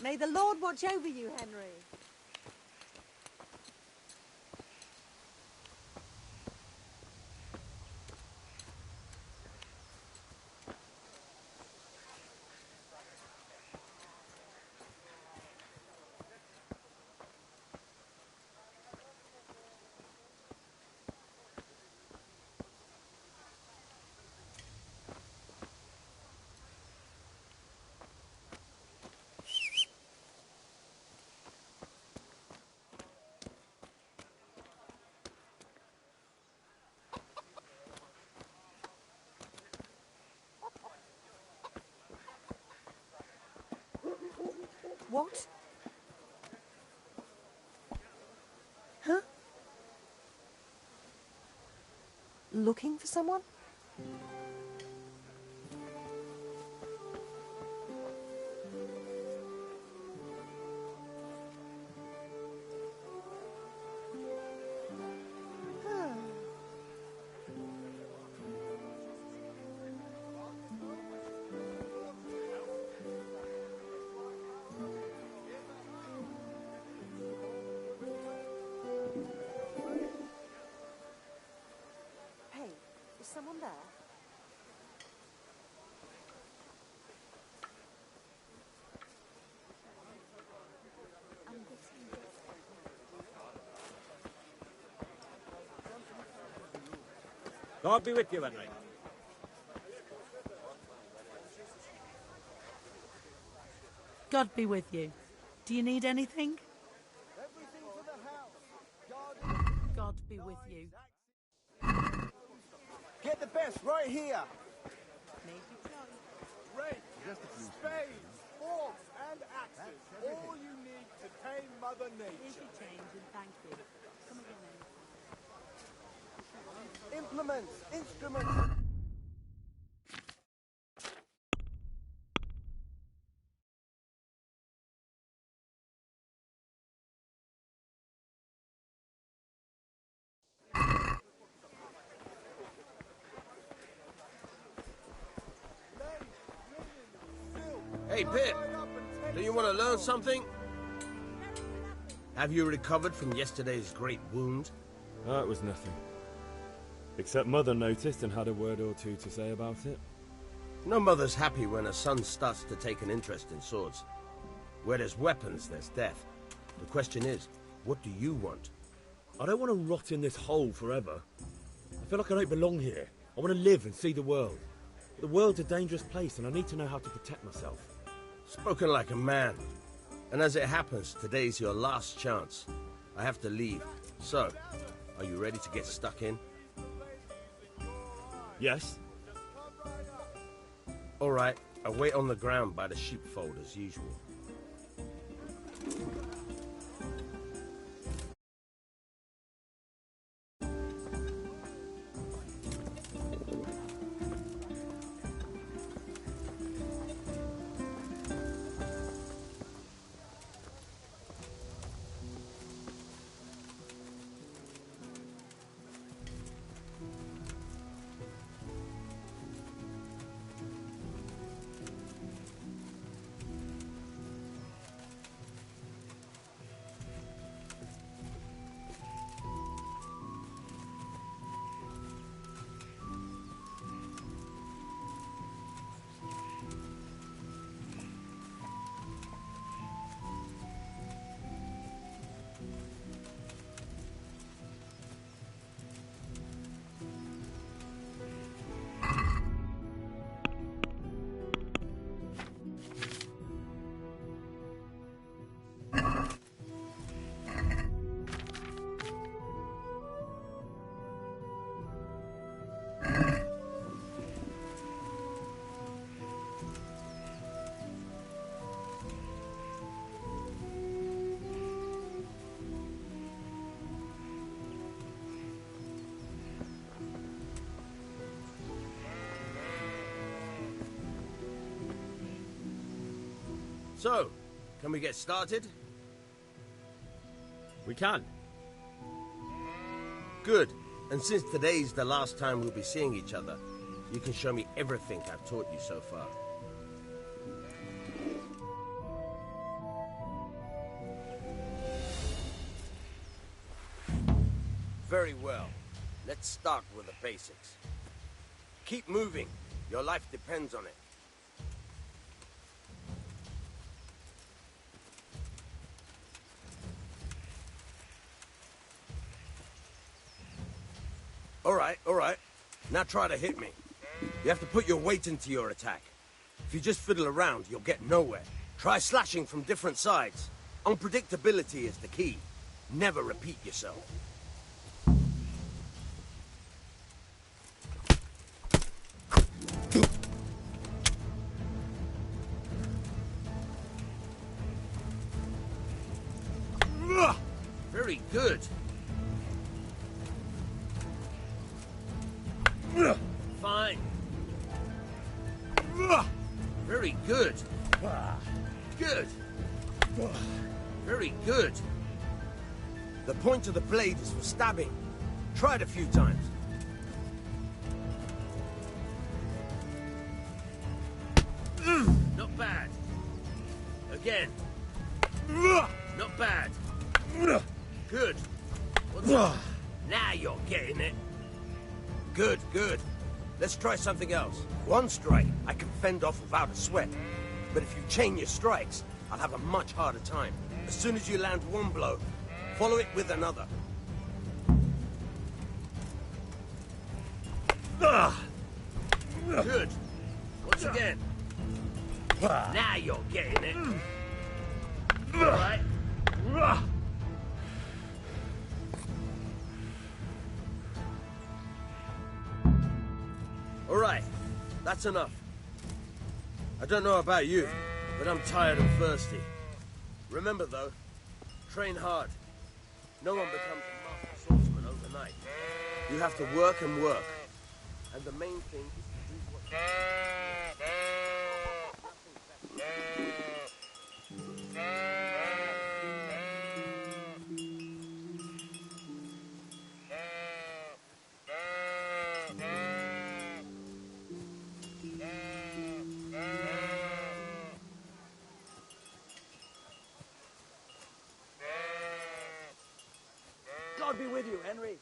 May the Lord watch over you, Henry. What? Huh? Looking for someone? Is someone there? God be with you, Henry. God be with you. Do you need anything? Everything for the house. God be with you. Get the best right here. Rakes, spades, forks, and axes. All you need to tame Mother Here's Nature. your change and thank you. Come again. Implements, instruments. Hey, Pip, do you want to learn something? Have you recovered from yesterday's great wound? Oh, it was nothing. Except Mother noticed and had a word or two to say about it. No mother's happy when her son starts to take an interest in swords. Where there's weapons, there's death. The question is, what do you want? I don't want to rot in this hole forever. I feel like I don't belong here. I want to live and see the world. The world's a dangerous place and I need to know how to protect myself. Spoken like a man. And as it happens, today's your last chance. I have to leave. So, are you ready to get stuck in? Yes. All right, I'll wait on the ground by the sheepfold as usual. So, can we get started? We can. Good. And since today's the last time we'll be seeing each other, you can show me everything I've taught you so far. Very well. Let's start with the basics. Keep moving. Your life depends on it. All right. Now try to hit me. You have to put your weight into your attack. If you just fiddle around, you'll get nowhere. Try slashing from different sides. Unpredictability is the key. Never repeat yourself. Very good. Fine. Very good. Good. Very good. The point of the blade is for stabbing. Try it a few times. Not bad. Again. Not bad. Good. What's up? Now you're getting it. Good, good. Let's try something else. One strike, I can fend off without a sweat. But if you chain your strikes, I'll have a much harder time. As soon as you land one blow, follow it with another. Good. Once again. Now you're getting it. All right. All right. That's enough. I don't know about you, but I'm tired and thirsty. Remember, though, train hard. No one becomes a master swordsman overnight. You have to work and work. And the main thing is to do what God be with you, Henry.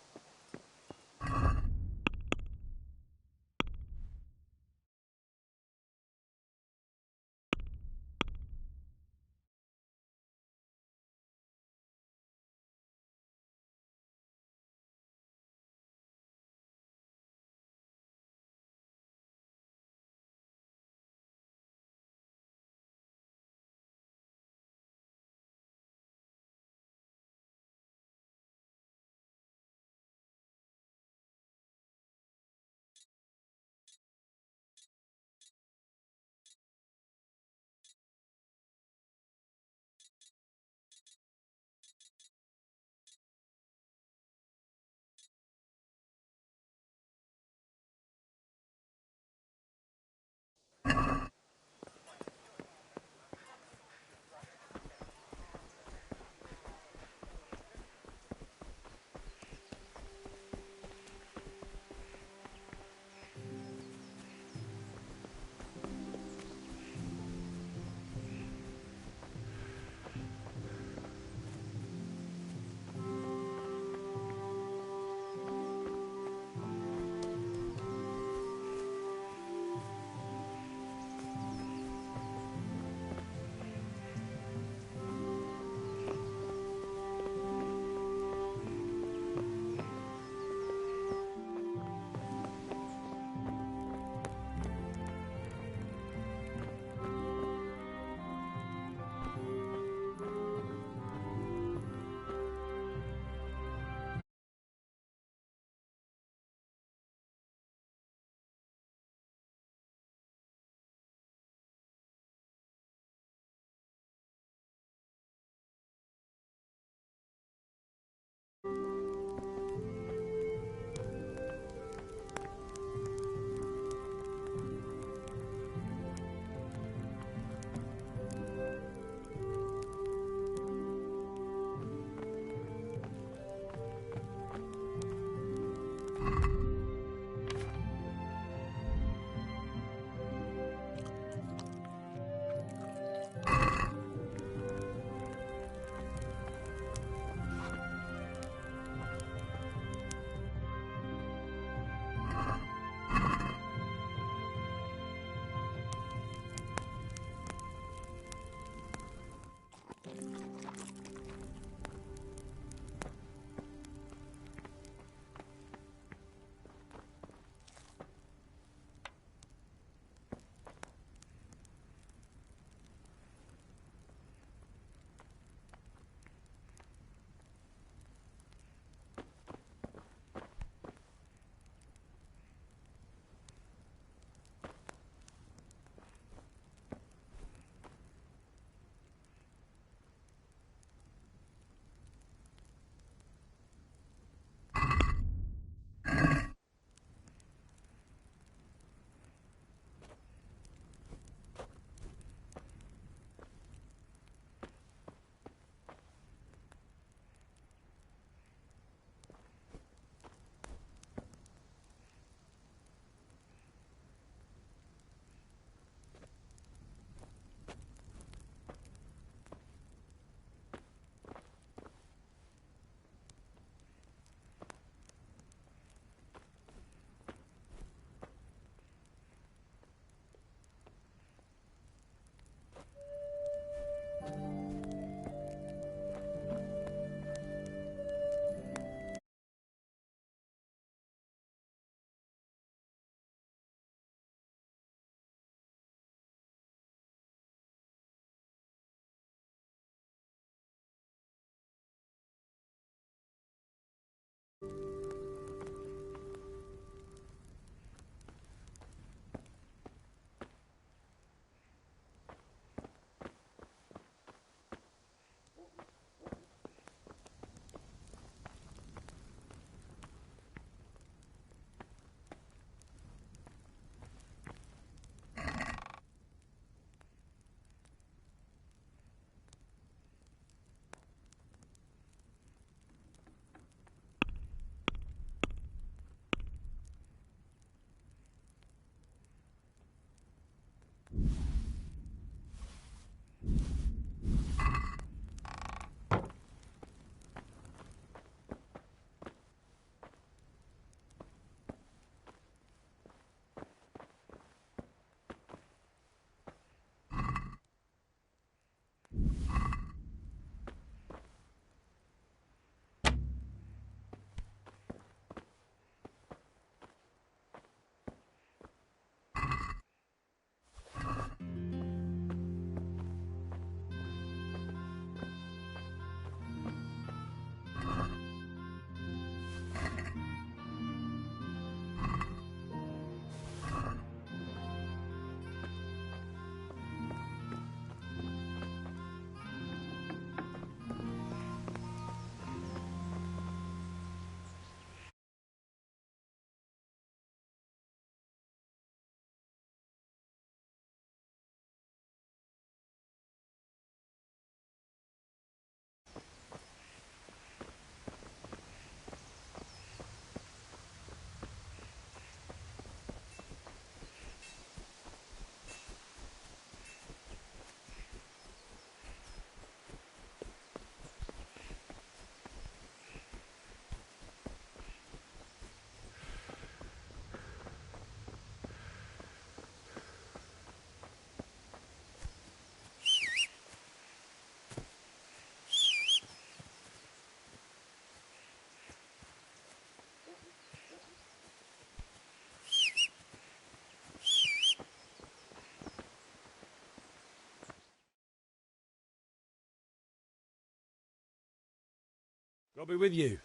I'll be with you.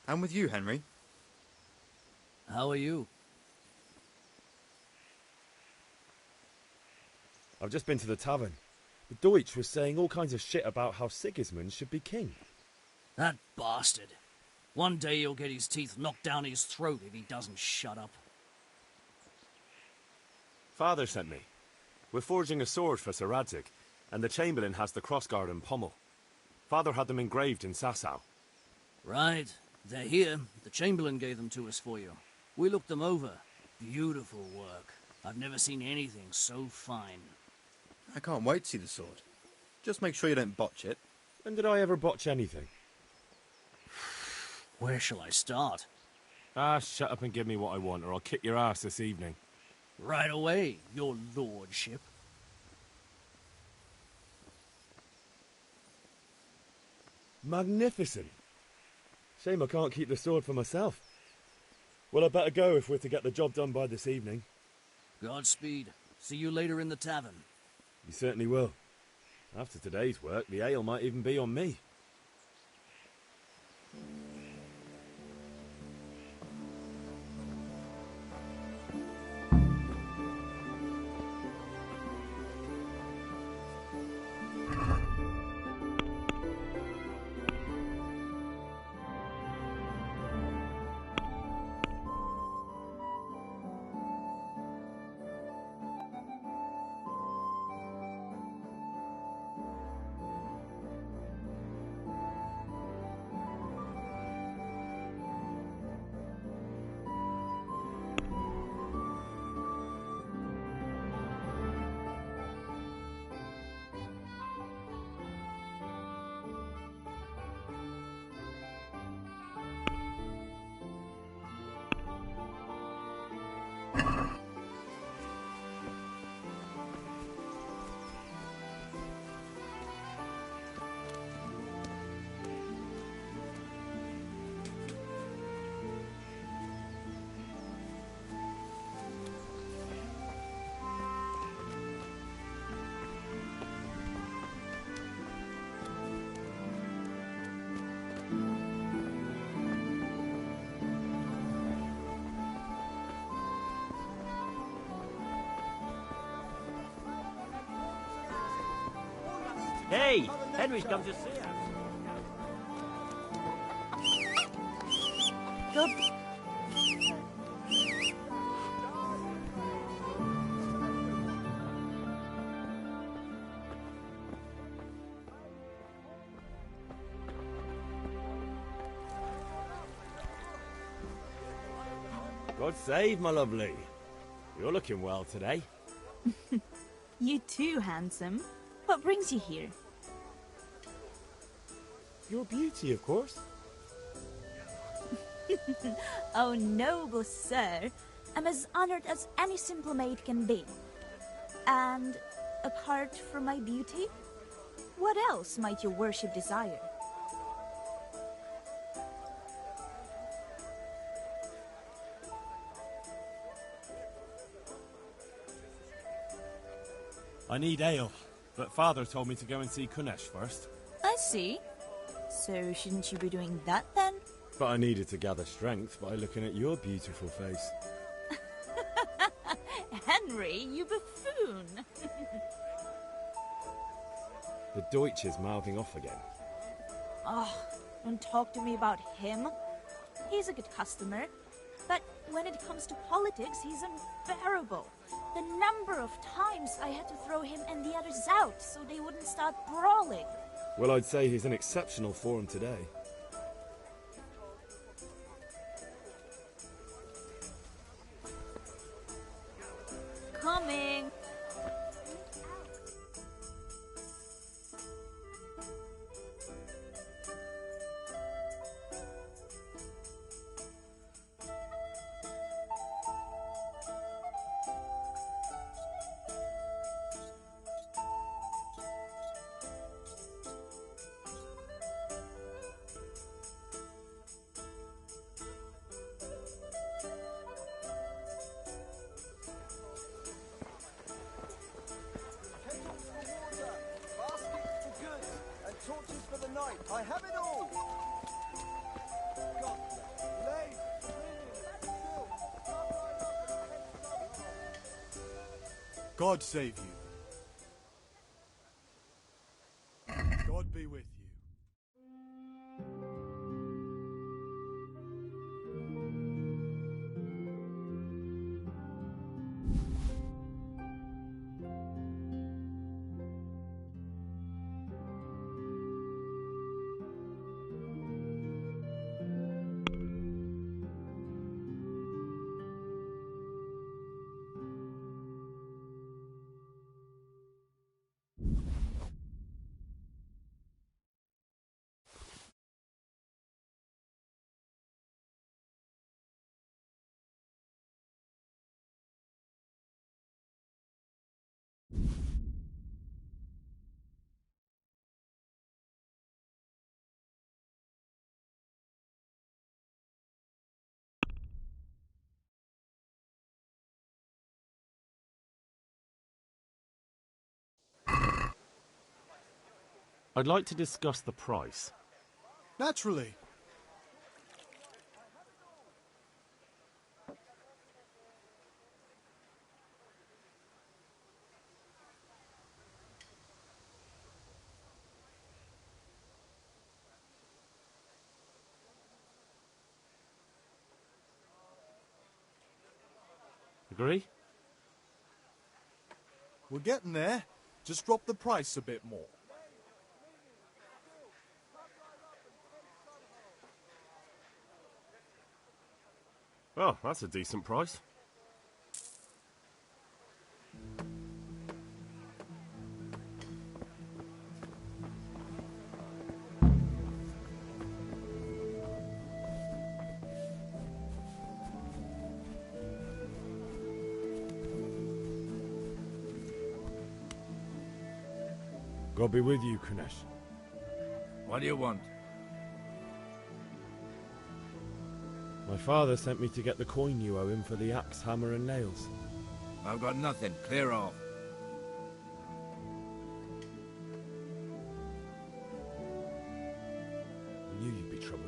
I'm with you, Henry. How are you? I've just been to the tavern. The Deutsch was saying all kinds of shit about how Sigismund should be king. That bastard. One day he'll get his teeth knocked down his throat if he doesn't shut up. Father sent me. We're forging a sword for Sir Radzig, and the Chamberlain has the crossguard and pommel. Father had them engraved in Sasau. Right. They're here. The Chamberlain gave them to us for you. We looked them over. Beautiful work. I've never seen anything so fine. I can't wait to see the sword. Just make sure you don't botch it. When did I ever botch anything? Where shall I start? Ah, shut up and give me what I want, or I'll kick your ass this evening. Right away, your lordship. Magnificent. Shame I can't keep the sword for myself. Well, I better go if we're to get the job done by this evening. Godspeed. See you later in the tavern. You certainly will. After today's work, the ale might even be on me. Hey, Henry's come to see us. God. God save, my lovely. You're looking well today. You too, handsome. What brings you here? Your beauty, of course. Oh, noble sir. I'm as honored as any simple maid can be. And apart from my beauty, what else might your worship desire? I need ale, but Father told me to go and see Kunesh first. I see. So shouldn't you be doing that then? But I needed to gather strength by looking at your beautiful face. Henry, you buffoon! The Deutsch is mouthing off again. Oh, don't talk to me about him. He's a good customer, but when it comes to politics, he's unbearable. The number of times I had to throw him and the others out so they wouldn't start brawling. Well, I'd say he's in exceptional form today. Coming! Torches for the night. I have it all. God, lace, linen, silk. God save you. God be with you. I'd like to discuss the price. Naturally. Agree? We're getting there. Just drop the price a bit more. Oh, that's a decent price. God be with you, Kunesh. What do you want? My father sent me to get the coin you owe him for the axe, hammer and nails. I've got nothing. Clear off. I knew you'd be trouble.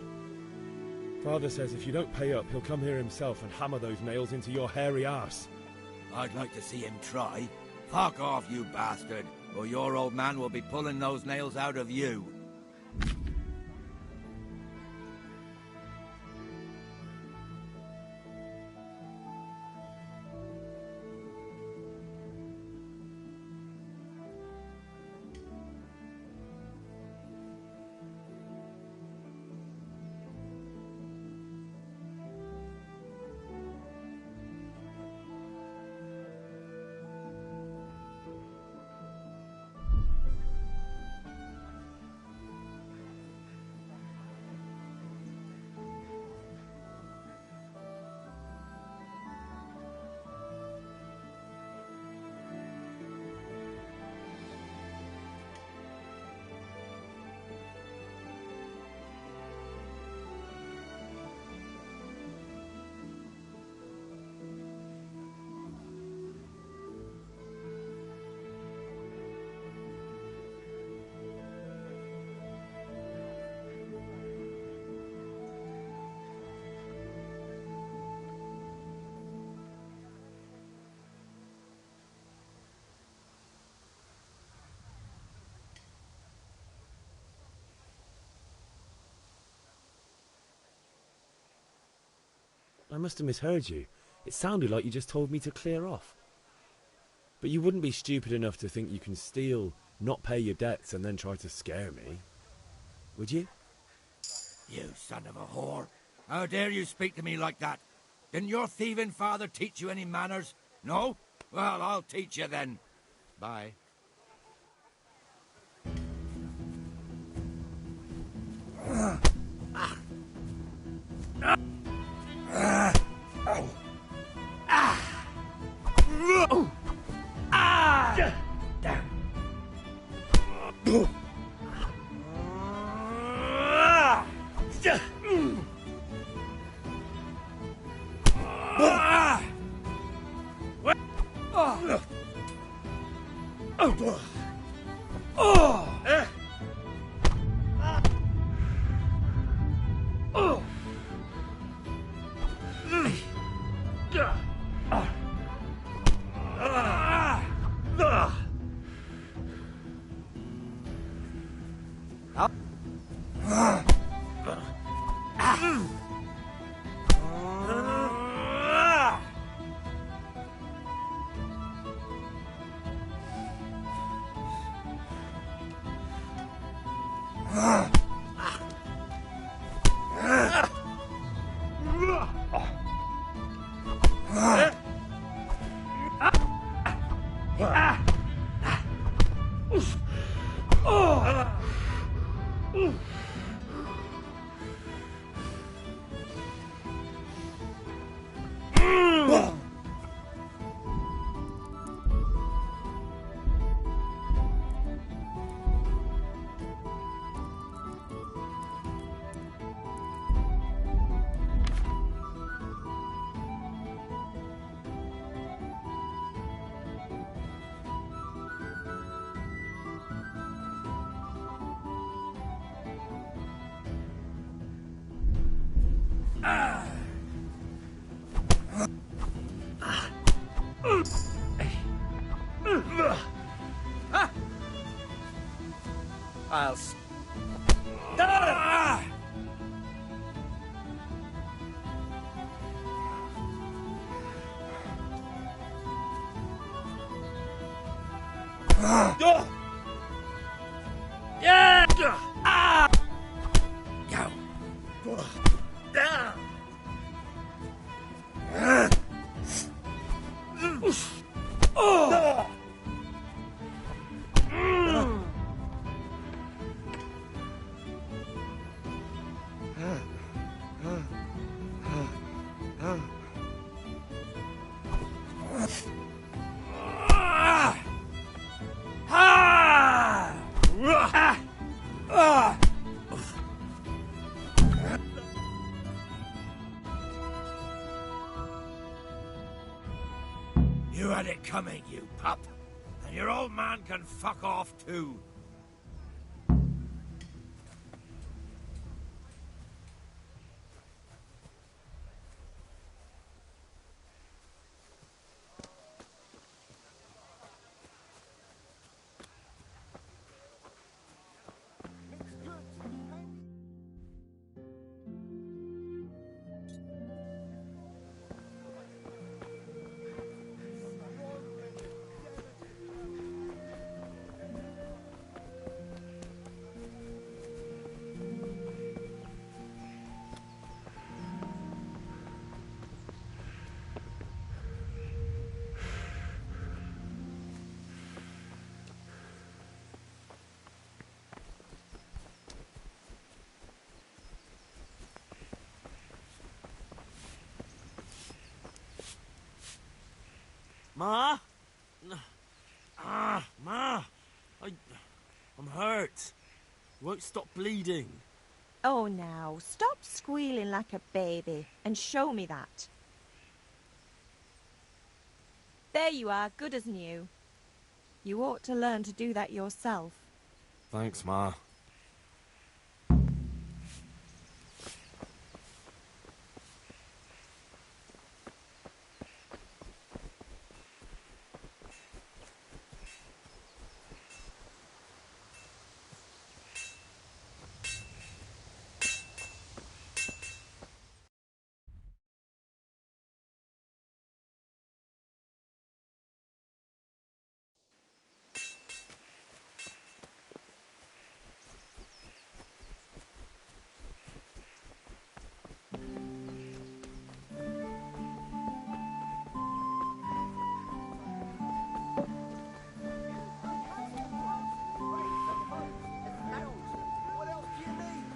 Father says if you don't pay up, he'll come here himself and hammer those nails into your hairy arse. I'd like to see him try. Fuck off, you bastard. or your old man will be pulling those nails out of you. I must have misheard you. It sounded like you just told me to clear off. But you wouldn't be stupid enough to think you can steal, not pay your debts, and then try to scare me, would you? You son of a whore! How dare you speak to me like that? Didn't your thieving father teach you any manners? No? Well, I'll teach you then. Bye. I'll... You had it coming, you pup. And your old man can fuck off too. Ma? Ma! I'm hurt. Won't stop bleeding. Oh, now, stop squealing like a baby and show me that. There you are, good as new. You ought to learn to do that yourself. Thanks, Ma.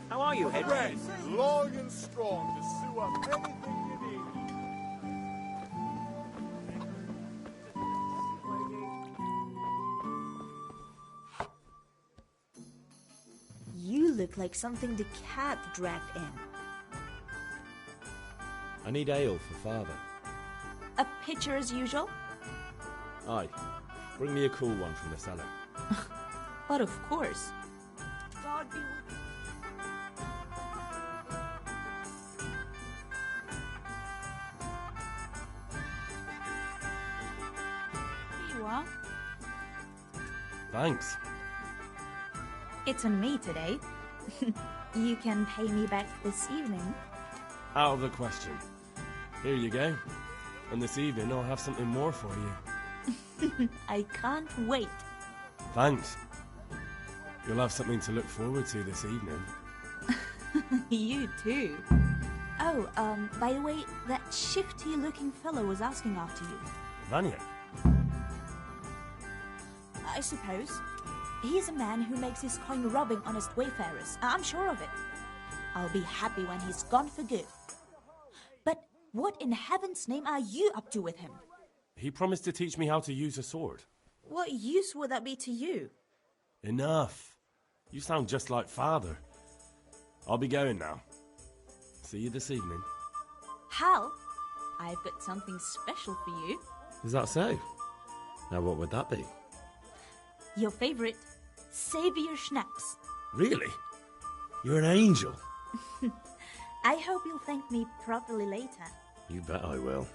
How are you, Henry? Long and strong to sew up anything you need. You look like something the cat dragged in. I need ale for father. A pitcher as usual? Aye. Bring me a cool one from the cellar. But of course. God be with you. Here you are. Thanks. It's on me today. You can pay me back this evening. Out of the question. Here you go. And this evening I'll have something more for you. I can't wait. Thanks. You'll have something to look forward to this evening. You too. Oh, by the way, that shifty-looking fellow was asking after you. Vanya? I suppose. He's a man who makes his coin robbing honest wayfarers. I'm sure of it. I'll be happy when he's gone for good. But what in heaven's name are you up to with him? He promised to teach me how to use a sword. What use would that be to you? Enough. You sound just like father. I'll be going now. See you this evening. Hal, I've got something special for you. Is that so? Now what would that be? Your favorite, Savior Schnapps. Really? You're an angel. I hope you'll thank me properly later. You bet I will.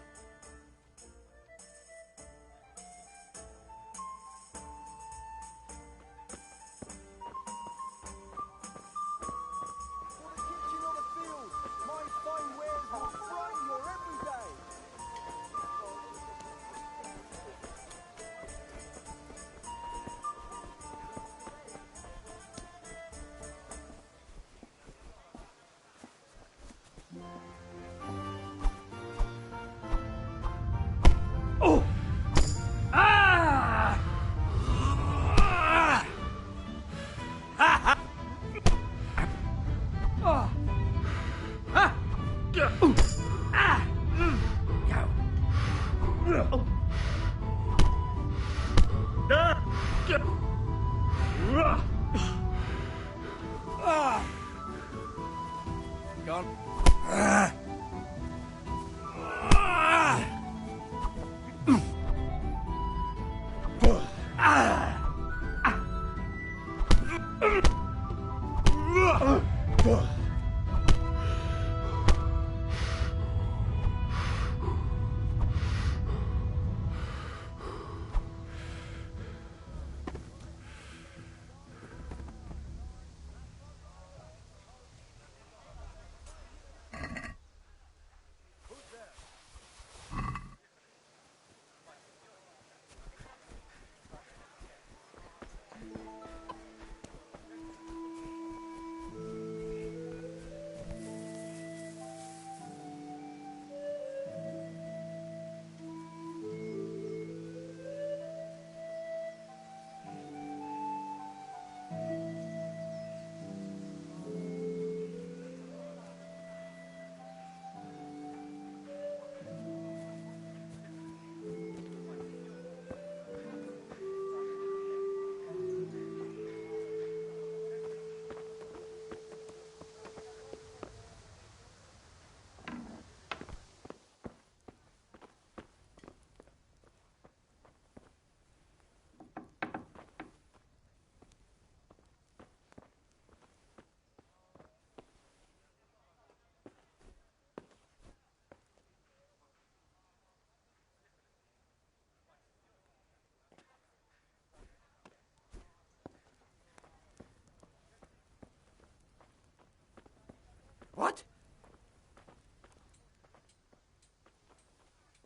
For the kitchen or the field, my fine wares will brighten your every day.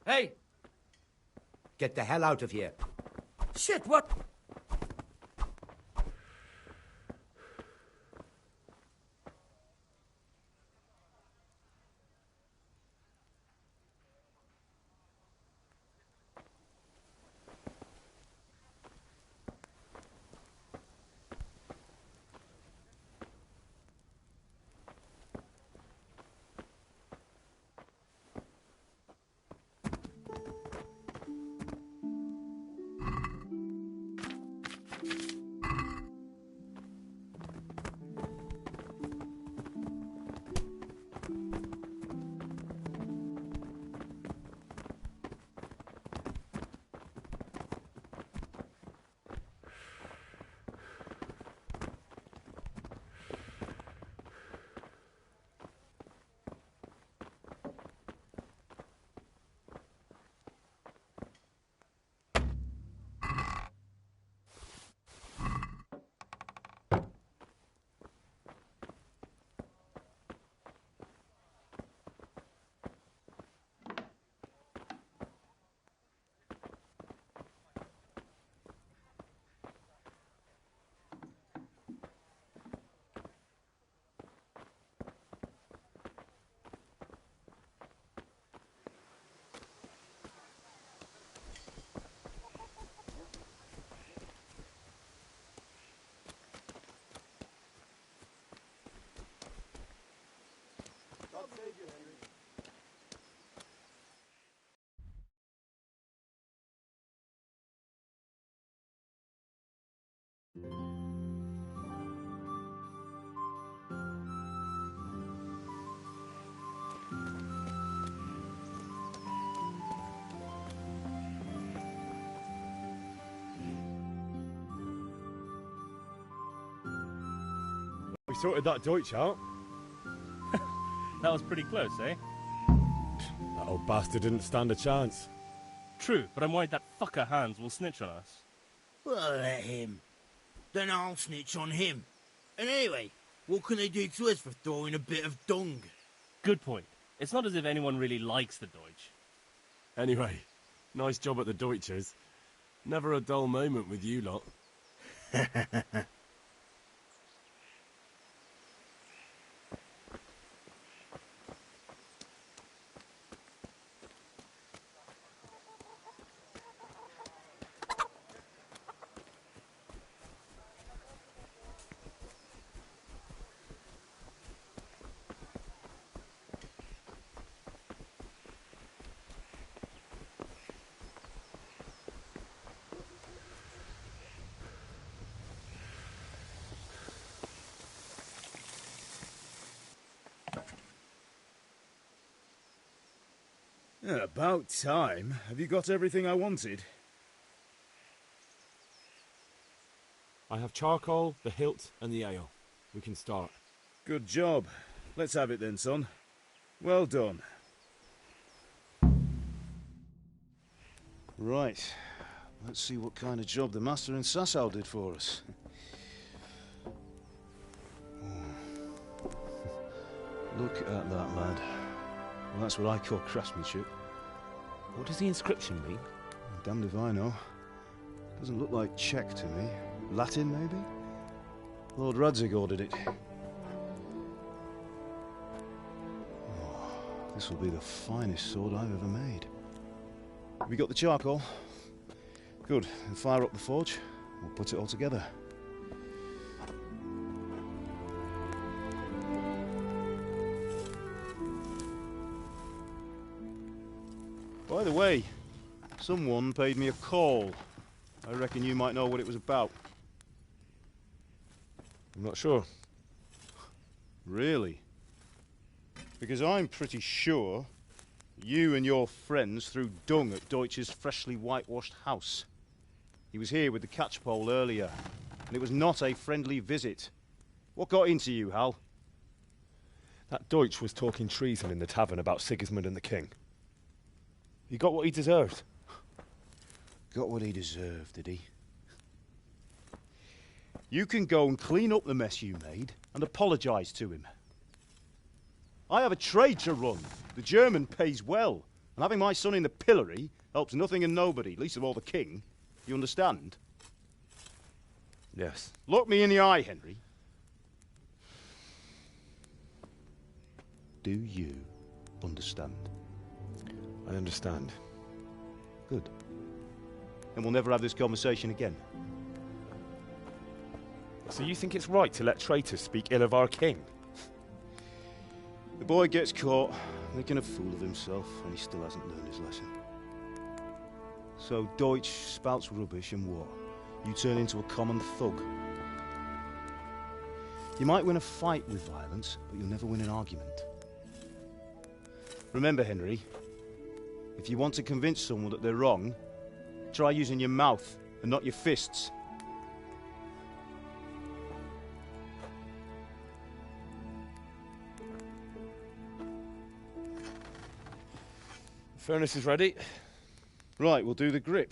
Hey! Get the hell out of here. Shit, what? We sorted that Deutsch out. That was pretty close, eh? That old bastard didn't stand a chance. True, but I'm worried that fucker Hans will snitch on us. Well, let him. Then I'll snitch on him. And anyway, what can they do to us for throwing a bit of dung? Good point. It's not as if anyone really likes the Deutsch. Anyway, nice job at the Deutsches. Never a dull moment with you lot. About time. Have you got everything I wanted? I have charcoal, the hilt, and the ale. We can start. Good job. Let's have it then, son. Well done. Right. Let's see what kind of job the master in Sasau did for us. Look at that, lad. Well, that's what I call craftsmanship. What does the inscription mean? Damned if I know. Doesn't look like Czech to me. Latin, maybe? Lord Radzig ordered it. Oh, this will be the finest sword I've ever made. Have you got the charcoal? Good. Then fire up the forge. We'll put it all together. By the way, someone paid me a call. I reckon you might know what it was about. I'm not sure. Really? Because I'm pretty sure you and your friends threw dung at Deutsch's freshly whitewashed house. He was here with the catchpole earlier, and it was not a friendly visit. What got into you, Hal? That Deutsch was talking treason in the tavern about Sigismund and the king. He got what he deserved. Got what he deserved, did he? You can go and clean up the mess you made and apologise to him. I have a trade to run. The German pays well, And having my son in the pillory helps nothing and nobody, least of all the king. You understand? Yes. Look me in the eye, Henry. Do you understand? I understand. Good. Then we'll never have this conversation again. So you think it's right to let traitors speak ill of our king? The boy gets caught, making a fool of himself, and he still hasn't learned his lesson. So Deutsch spouts rubbish, and what? You turn into a common thug. You might win a fight with violence, but you'll never win an argument. Remember, Henry, if you want to convince someone that they're wrong, try using your mouth and not your fists. Furnace is ready. Right, we'll do the grip.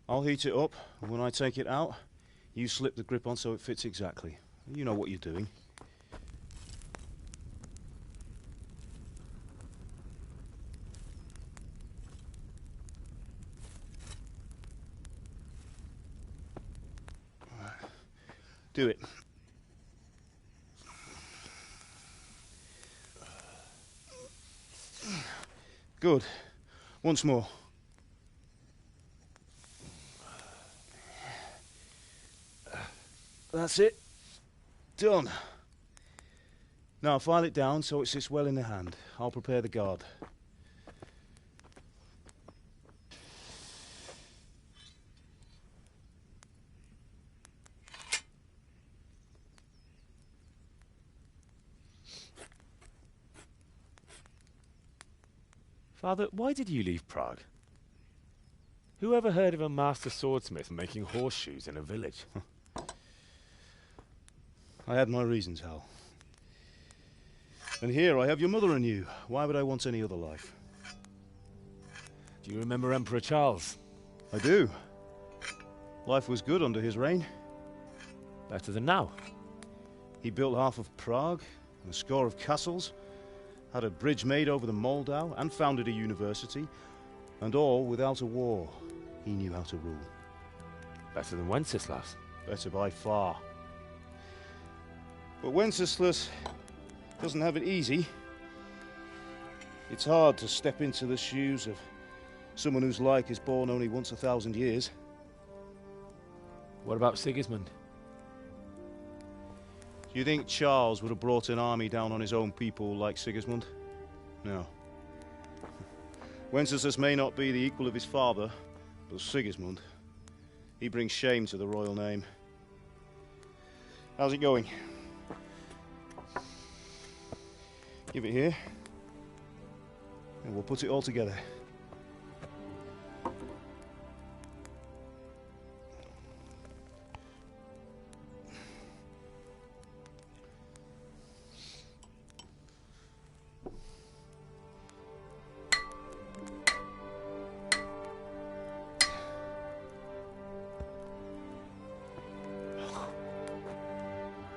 I'll heat it up, and when I take it out, you slip the grip on so it fits exactly. You know what you're doing. Do it. Good. Once more. That's it. Done. Now file it down so it sits well in the hand. I'll prepare the guard. Father, why did you leave Prague? Who ever heard of a master swordsmith making horseshoes in a village? I had my reasons, Hal. And here I have your mother and you. Why would I want any other life? Do you remember Emperor Charles? I do. Life was good under his reign. Better than now. He built half of Prague and a score of castles, had a bridge made over the Moldau, and founded a university, and all without a war. He knew how to rule. Better than Wenceslas. Better by far. But Wenceslas doesn't have it easy. It's hard to step into the shoes of someone whose like is born only once 1,000 years. What about Sigismund? Do you think Charles would have brought an army down on his own people like Sigismund? No. Wenceslas may not be the equal of his father, but Sigismund, he brings shame to the royal name. How's it going? Give it here, and we'll put it all together.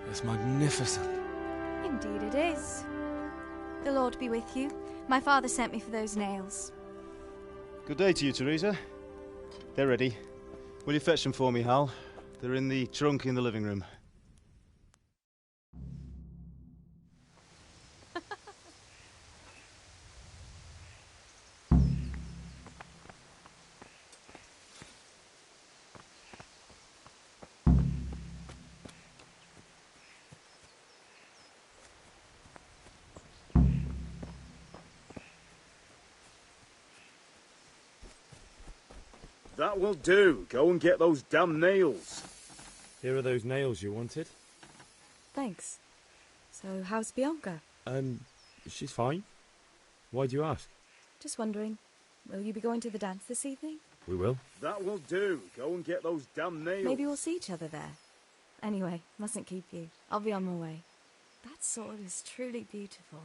It's magnificent. Indeed it is. The Lord be with you. My father sent me for those nails. Good day to you, Teresa. They're ready. Will you fetch them for me, Hal? They're in the trunk in the living room. That will do. Go and get those damn nails. Here are those nails you wanted. Thanks. So, how's Bianca? She's fine. Why do you ask? Just wondering, will you be going to the dance this evening? We will. That will do. Go and get those damn nails. Maybe we'll see each other there. Anyway, mustn't keep you. I'll be on my way. That sword is truly beautiful.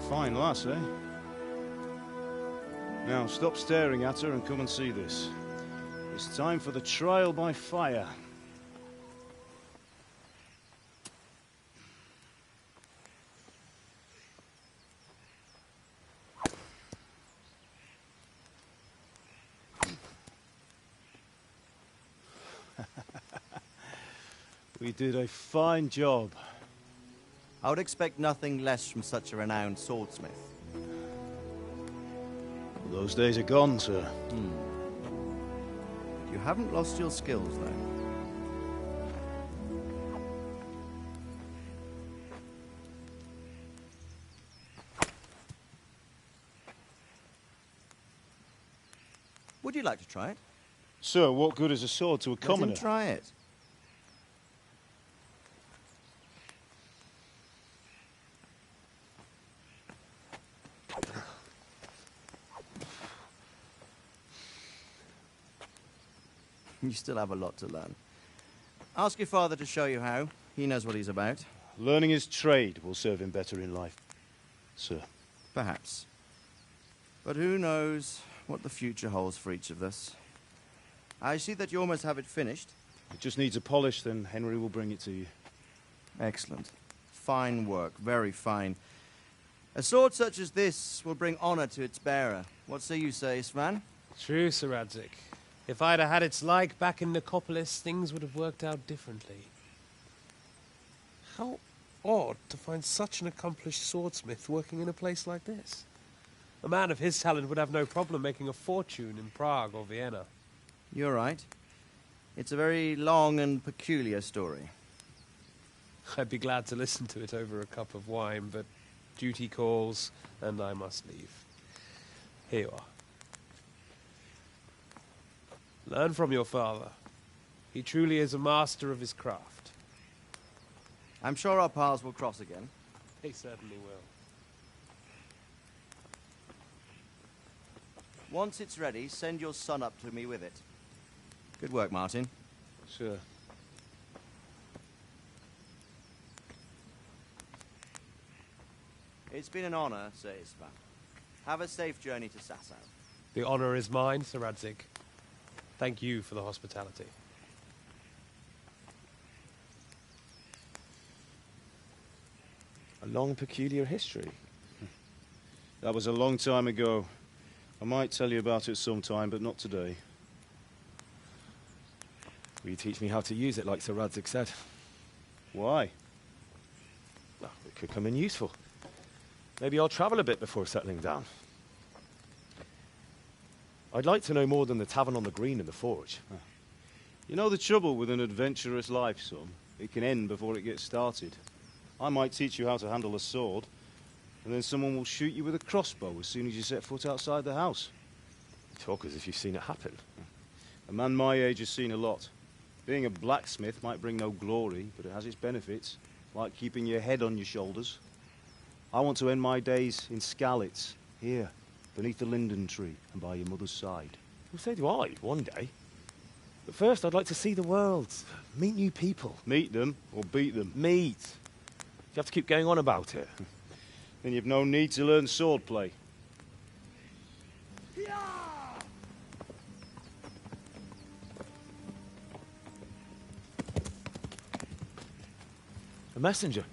Fine lass, eh? Now, stop staring at her and come and see this. It's time for the trial by fire. We did a fine job. I would expect nothing less from such a renowned swordsmith. Well, those days are gone, sir. You haven't lost your skills, though. Would you like to try it? Sir, what good is a sword to a commoner? Let him try it. You still have a lot to learn. Ask your father to show you how. He knows what he's about. Learning his trade will serve him better in life, sir. Perhaps. But who knows what the future holds for each of us. I see that you almost have it finished. It just needs a polish, then Henry will bring it to you. Excellent. Fine work, very fine. A sword such as this will bring honor to its bearer. What say you, Svan? True, Sir Radzig. If I'd have had its like back in Nicopolis, things would have worked out differently. How odd to find such an accomplished swordsmith working in a place like this. A man of his talent would have no problem making a fortune in Prague or Vienna. You're right. It's a very long and peculiar story. I'd be glad to listen to it over a cup of wine, but duty calls, and I must leave. Here you are. Learn from your father. He truly is a master of his craft. I'm sure our paths will cross again. They certainly will. Once it's ready, send your son up to me with it. Good work, Martin. Sure. It's been an honor, Sir Isvan. Have a safe journey to Sasau. The honor is mine, Sir Radzig. Thank you for the hospitality. A long, peculiar history. That was a long time ago. I might tell you about it sometime, but not today. Will you teach me how to use it, like Sir Radzig said? Why? Well, it could come in useful. Maybe I'll travel a bit before settling down. I'd like to know more than the tavern on the green and the forge. You know the trouble with an adventurous life, son? It can end before it gets started. I might teach you how to handle a sword, and then someone will shoot you with a crossbow as soon as you set foot outside the house. You talk as if you've seen it happen. A man my age has seen a lot. Being a blacksmith might bring no glory, but it has its benefits, like keeping your head on your shoulders. I want to end my days in Skalitz, here, beneath the linden tree and by your mother's side. Well, so do I, one day. But first, I'd like to see the world, meet new people. Meet them or beat them? Meet. You have to keep going on about it. Then you've no need to learn swordplay. A messenger.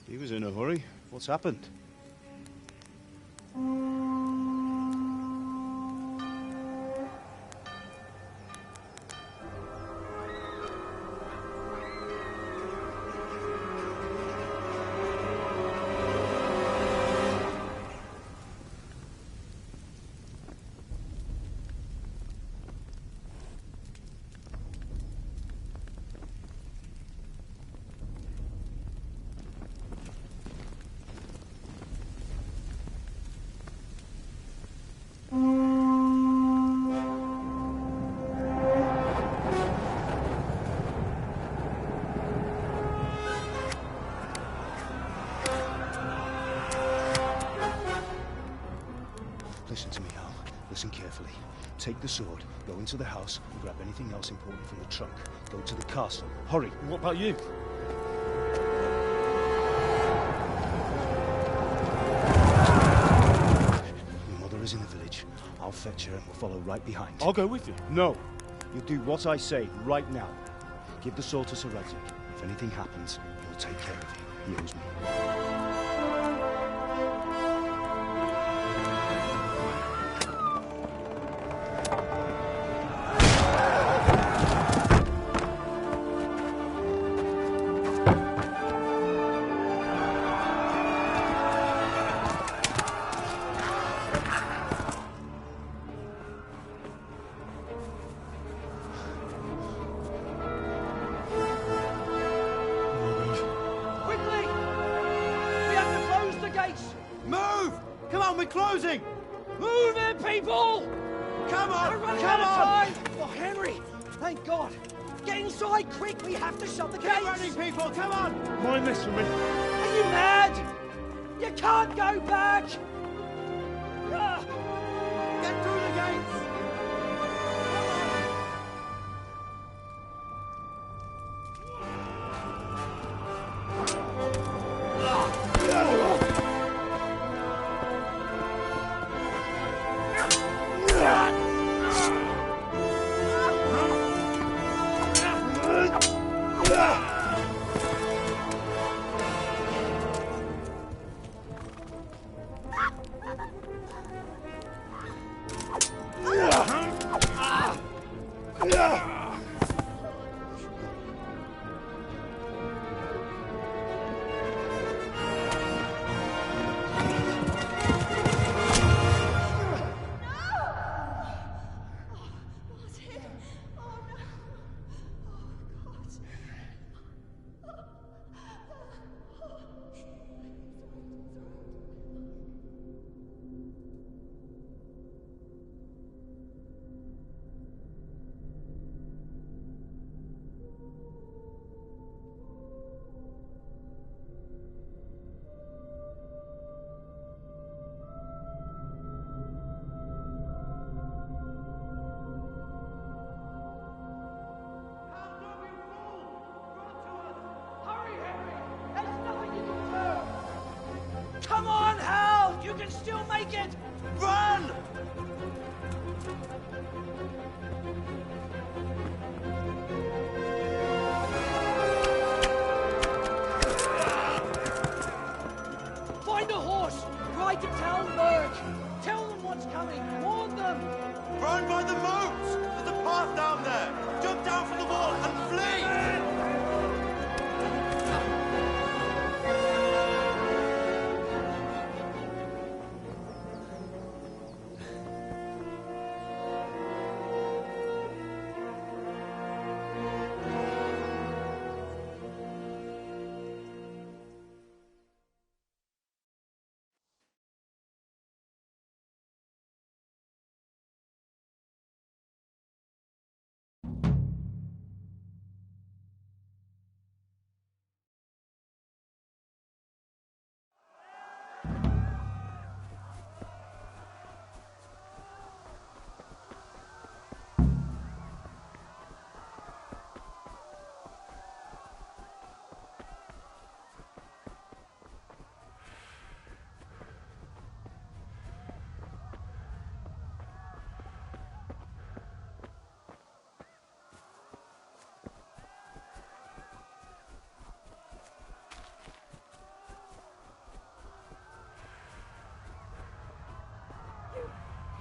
He was in a hurry. What's happened? Listen to me, Hal. Listen carefully. Take the sword, go into the house, and grab anything else important from the trunk. Go to the castle. Hurry. What about you? Your mother is in the village. I'll fetch her and we'll follow right behind. I'll go with you. No. You'll do what I say right now. Give the sword to Sir Isaac. If anything happens, he'll take care of you. He owes me. Quickly! We have to close the gates! Move! Come on, we're closing! Move it, people! Come on! We're running Come out of on! time! Oh, Henry! Thank God! Get inside, quick! We have to shut the gates! Keep running, people! Come on! Mind this for me. Are you mad? You can't go back! Ah. Get through the gates! Come on, Hal! You can still make it! Run! Find a horse! Ride to town, Burke! Tell them what's coming! Warn them! Run by the moat! There's a path down there! Jump down from the wall and flee!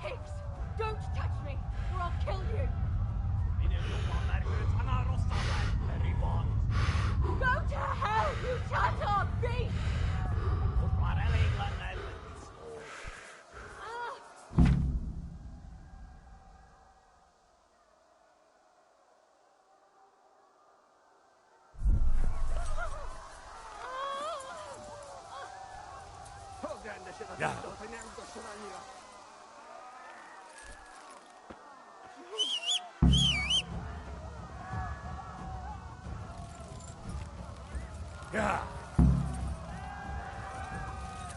Pigs! Don't touch me, or I'll kill you! Go to hell, you Tatar beast! Yeah. Yeah.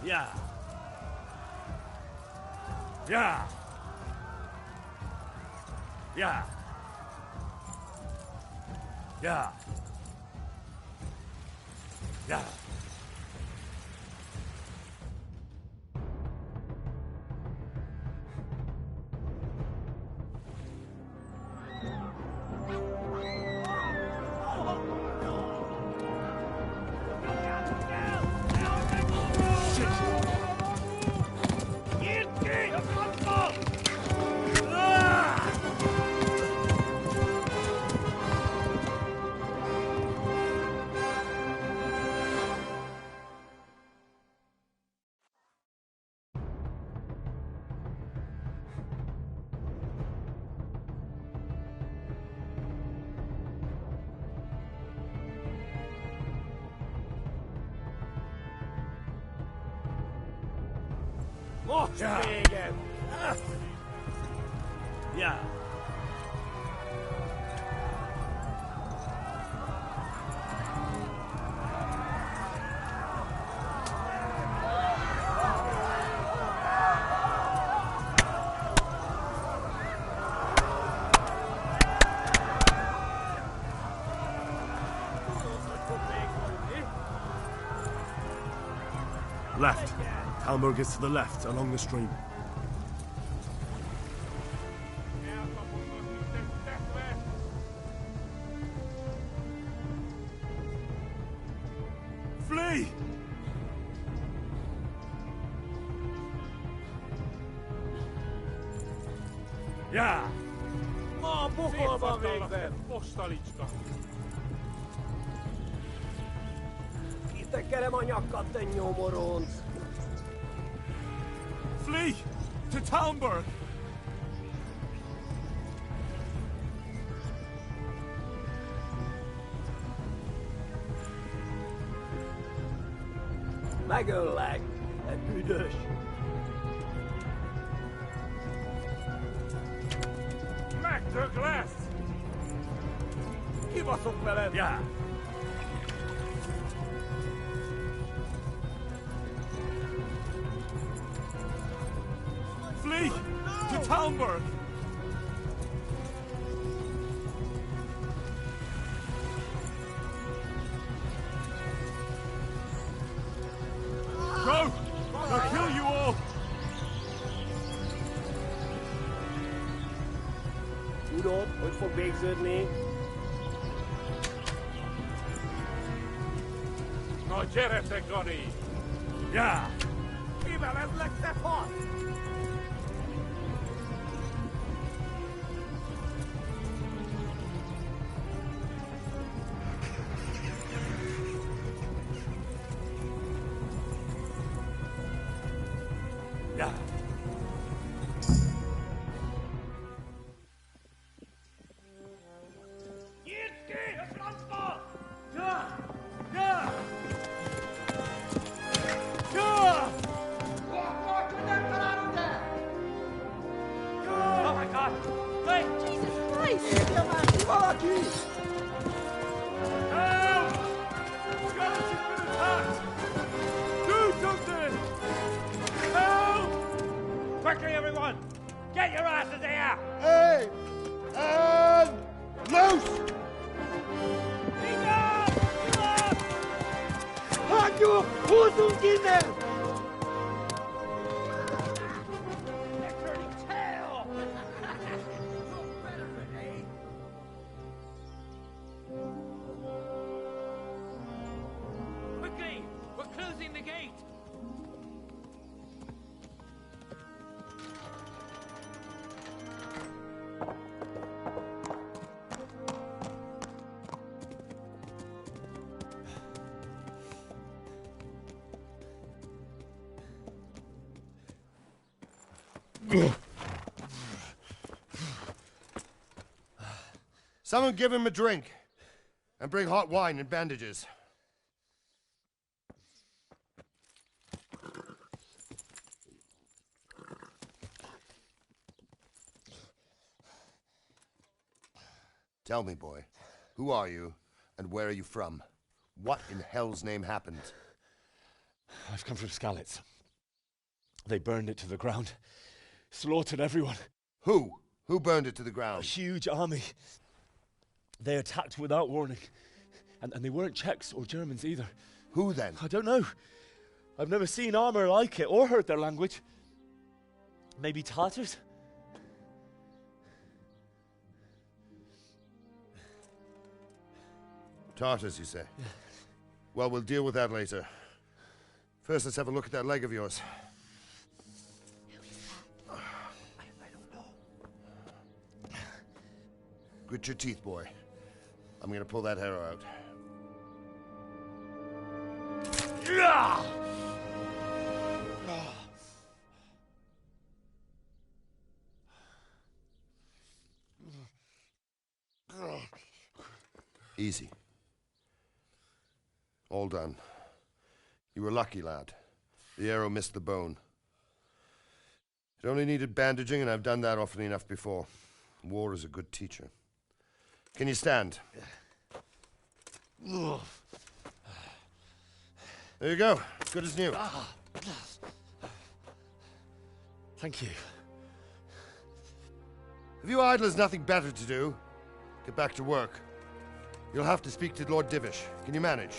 Yeah. Yeah. Yeah. Yeah. Yeah. Oxwegen! Yeah. Left. Hamburg is to the left, along the stream. Flee! Ja! Ma puhkova végben! Postalicska! Kitekerem a nyakat, te nyomoronc! Flee! To Talmberg! Megöllek, te büdös! Megtök lesz! Kibaszok veled! Ja! Flee! To Talmberg! Go! They'll kill you all! Tudod, hogy fog végződni? Na gyere, Gani! Ja! Kivel ez lesz, te fasz? Ja! Quickly, everyone! Get your asses here! Hey! And loose! Hagyjuk! Húzzunk innen! Quickly! We're closing the gate! Someone give him a drink. And bring hot wine and bandages. Tell me, boy, who are you and where are you from? What in hell's name happened? I've come from Skalitz. They burned it to the ground. Slaughtered everyone. Who? Who burned it to the A ground? huge army. They attacked without warning. And they weren't Czechs or Germans either. Who then? I don't know. I've never seen armor like it or heard their language. Maybe Tatars? Tartars, you say? Yeah. Well, we'll deal with that later. First, let's have a look at that leg of yours. I don't know. Grit your teeth, boy. I'm gonna pull that arrow out. Easy. All done. You were lucky, lad. The arrow missed the bone. It only needed bandaging, and I've done that often enough before. War is a good teacher. Can you stand? There you go. Good as new. Thank you. If you idlers nothing better to do, get back to work. You'll have to speak to Lord Divish. Can you manage?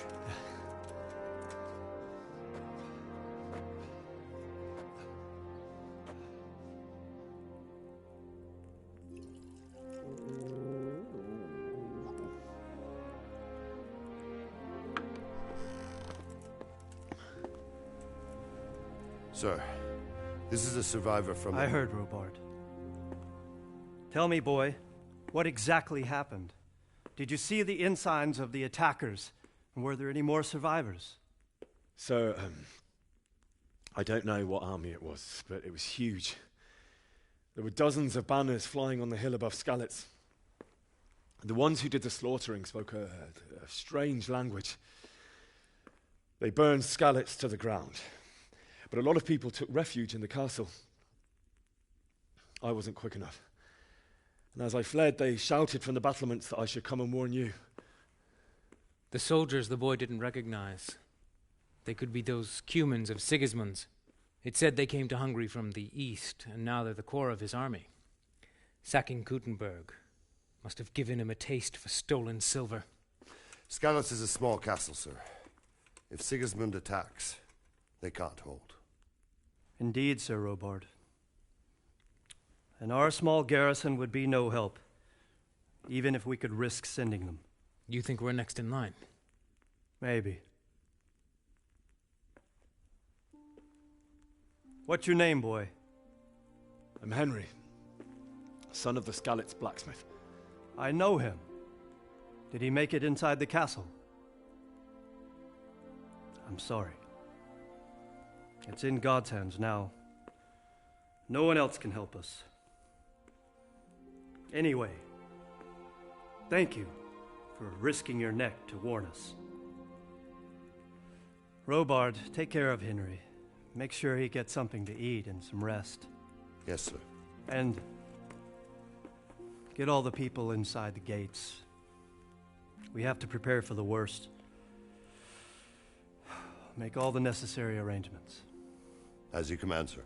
Sir, this is a survivor from... I heard, Robard. Tell me, boy, what exactly happened? Did you see the ensigns of the attackers? And were there any more survivors? So, I don't know what army it was, but it was huge. There were dozens of banners flying on the hill above Skalitz. The ones who did the slaughtering spoke a strange language. They burned Skalitz to the ground. But a lot of people took refuge in the castle. I wasn't quick enough. And as I fled, they shouted from the battlements that I should come and warn you. The soldiers the boy didn't recognize. They could be those Cumans of Sigismund's. It said they came to Hungary from the east, and now they're the core of his army. Sacking Gutenberg must have given him a taste for stolen silver. Skalitz is a small castle, sir. If Sigismund attacks, they can't hold. Indeed, Sir Robard. And our small garrison would be no help, even if we could risk sending them. You think we're next in line? Maybe. What's your name, boy? I'm Henry, son of the Skalitz blacksmith. I know him. Did he make it inside the castle? I'm sorry. It's in God's hands now. No one else can help us. Anyway, thank you for risking your neck to warn us. Robard, take care of Henry. Make sure he gets something to eat and some rest. Yes, sir. And get all the people inside the gates. We have to prepare for the worst. Make all the necessary arrangements. As you command, sir.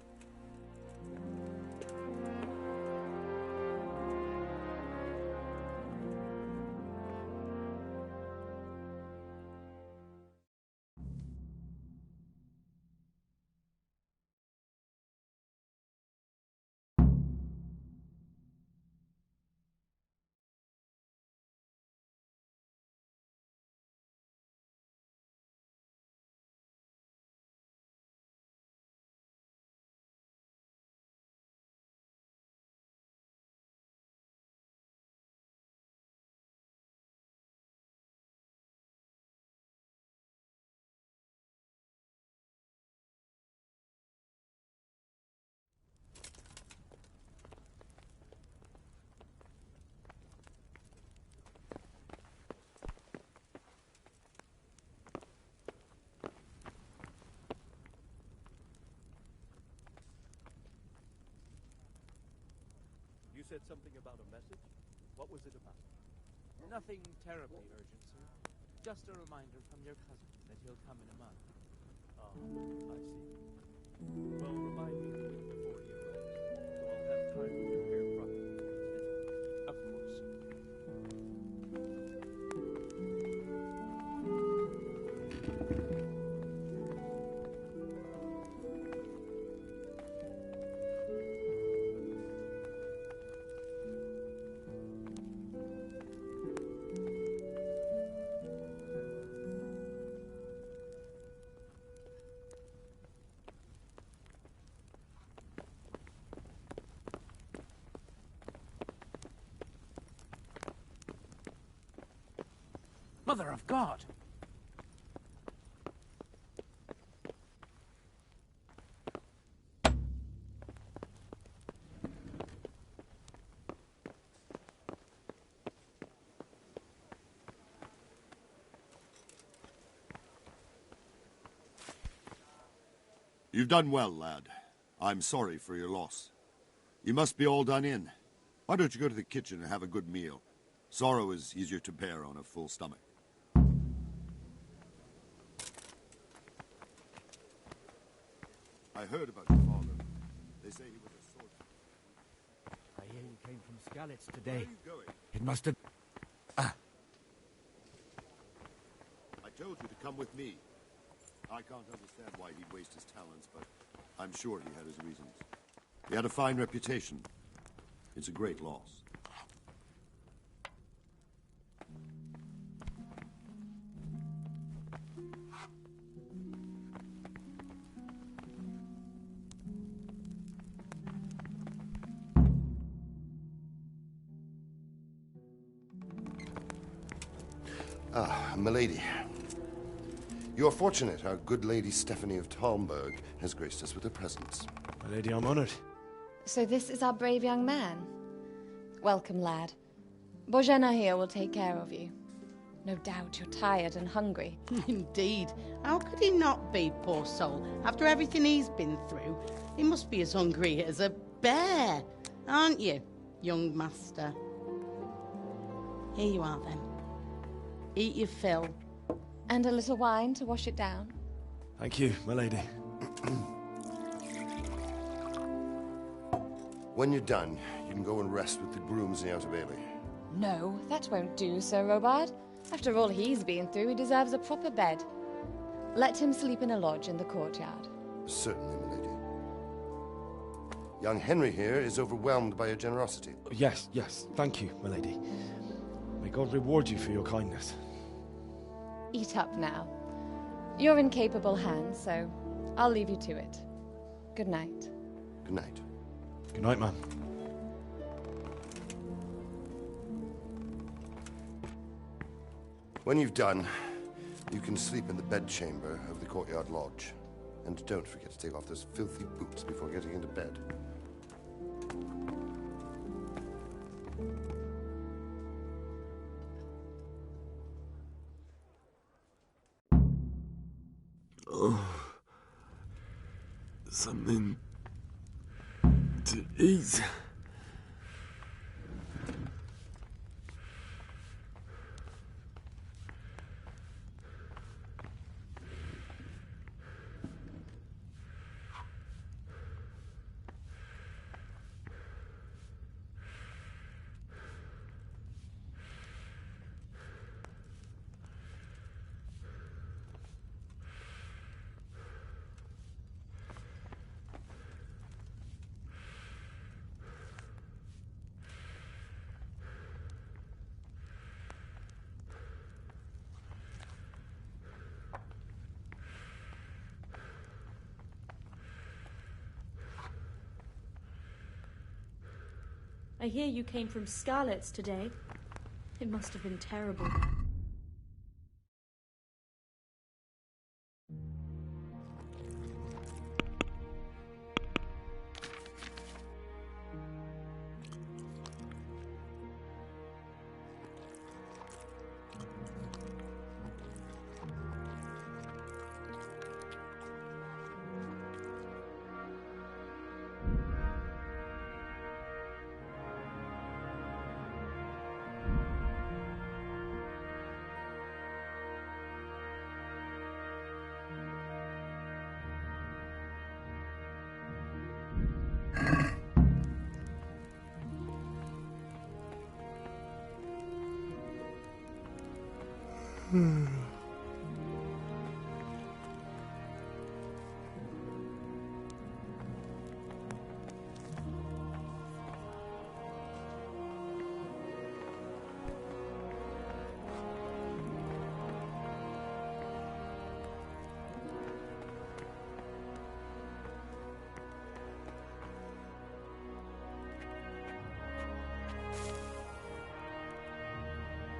You said something about a message? What was it about? Nothing terribly urgent, sir. Just a reminder from your cousin that he'll come in a month. Ah, I see. Well, remind me to do it before he arrives, so I'll have time to prepare properly for his visit. Of course. Mother of God! You've done well, lad. I'm sorry for your loss. You must be all done in. Why don't you go to the kitchen and have a good meal? Sorrow is easier to bear on a full stomach. I heard about your father. They say he was a swordsman. I hear you came from Skalitz today. Where are you going? It must have... Ah, I told you to come with me. I can't understand why he'd waste his talents, but I'm sure he had his reasons. He had a fine reputation. It's a great loss. Ah, milady. You're fortunate our good lady Stephanie of Talmberg has graced us with her presence. My lady, I'm honored. So this is our brave young man. Welcome, lad. Bozhena here will take care of you. No doubt you're tired and hungry. Indeed. How could he not be, poor soul? After everything he's been through, he must be as hungry as a bear, aren't you, young master? Here you are, then. Eat your fill. And a little wine to wash it down. Thank you, my lady. When you're done, you can go and rest with the grooms in the Outer Bailey. No, that won't do, Sir Robard. After all he's been through, he deserves a proper bed. Let him sleep in a lodge in the courtyard. Certainly, milady. Young Henry here is overwhelmed by your generosity. Yes, yes, thank you, my lady. May God reward you for your kindness. Eat up now. You're in capable hands, so I'll leave you to it. Good night. Good night. Good night, ma'am. When you've done, you can sleep in the bedchamber of the courtyard lodge. And don't forget to take off those filthy boots before getting into bed. Oh, something to eat. I hear you came from Skalitz today. It must have been terrible.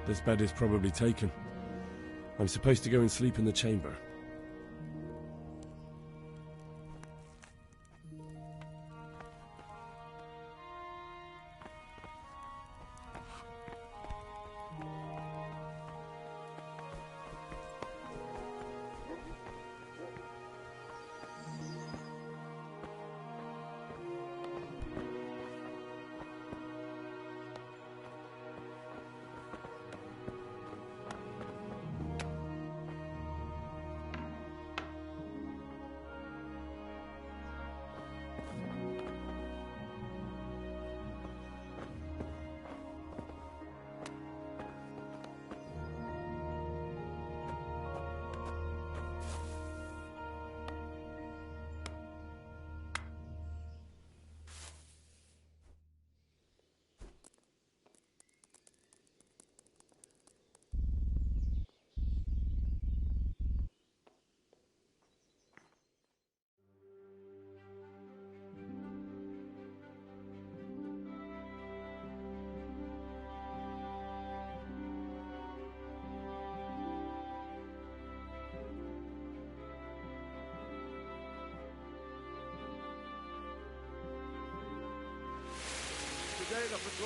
This bed is probably taken. I'm supposed to go and sleep in the chamber.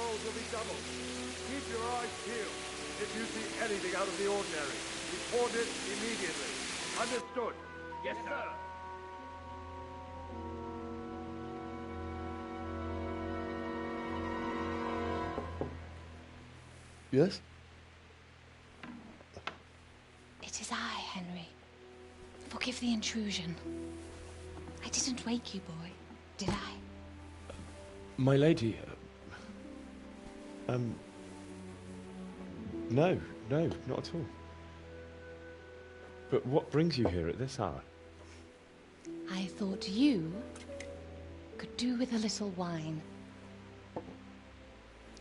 patrols will be doubled. Keep your eyes peeled. If you see anything out of the ordinary, report it immediately. Understood? Yes, sir. Yes? It is I, Henry. Forgive the intrusion. I didn't wake you, boy, did I? My lady, no, not at all. But what brings you here at this hour? I thought you could do with a little wine.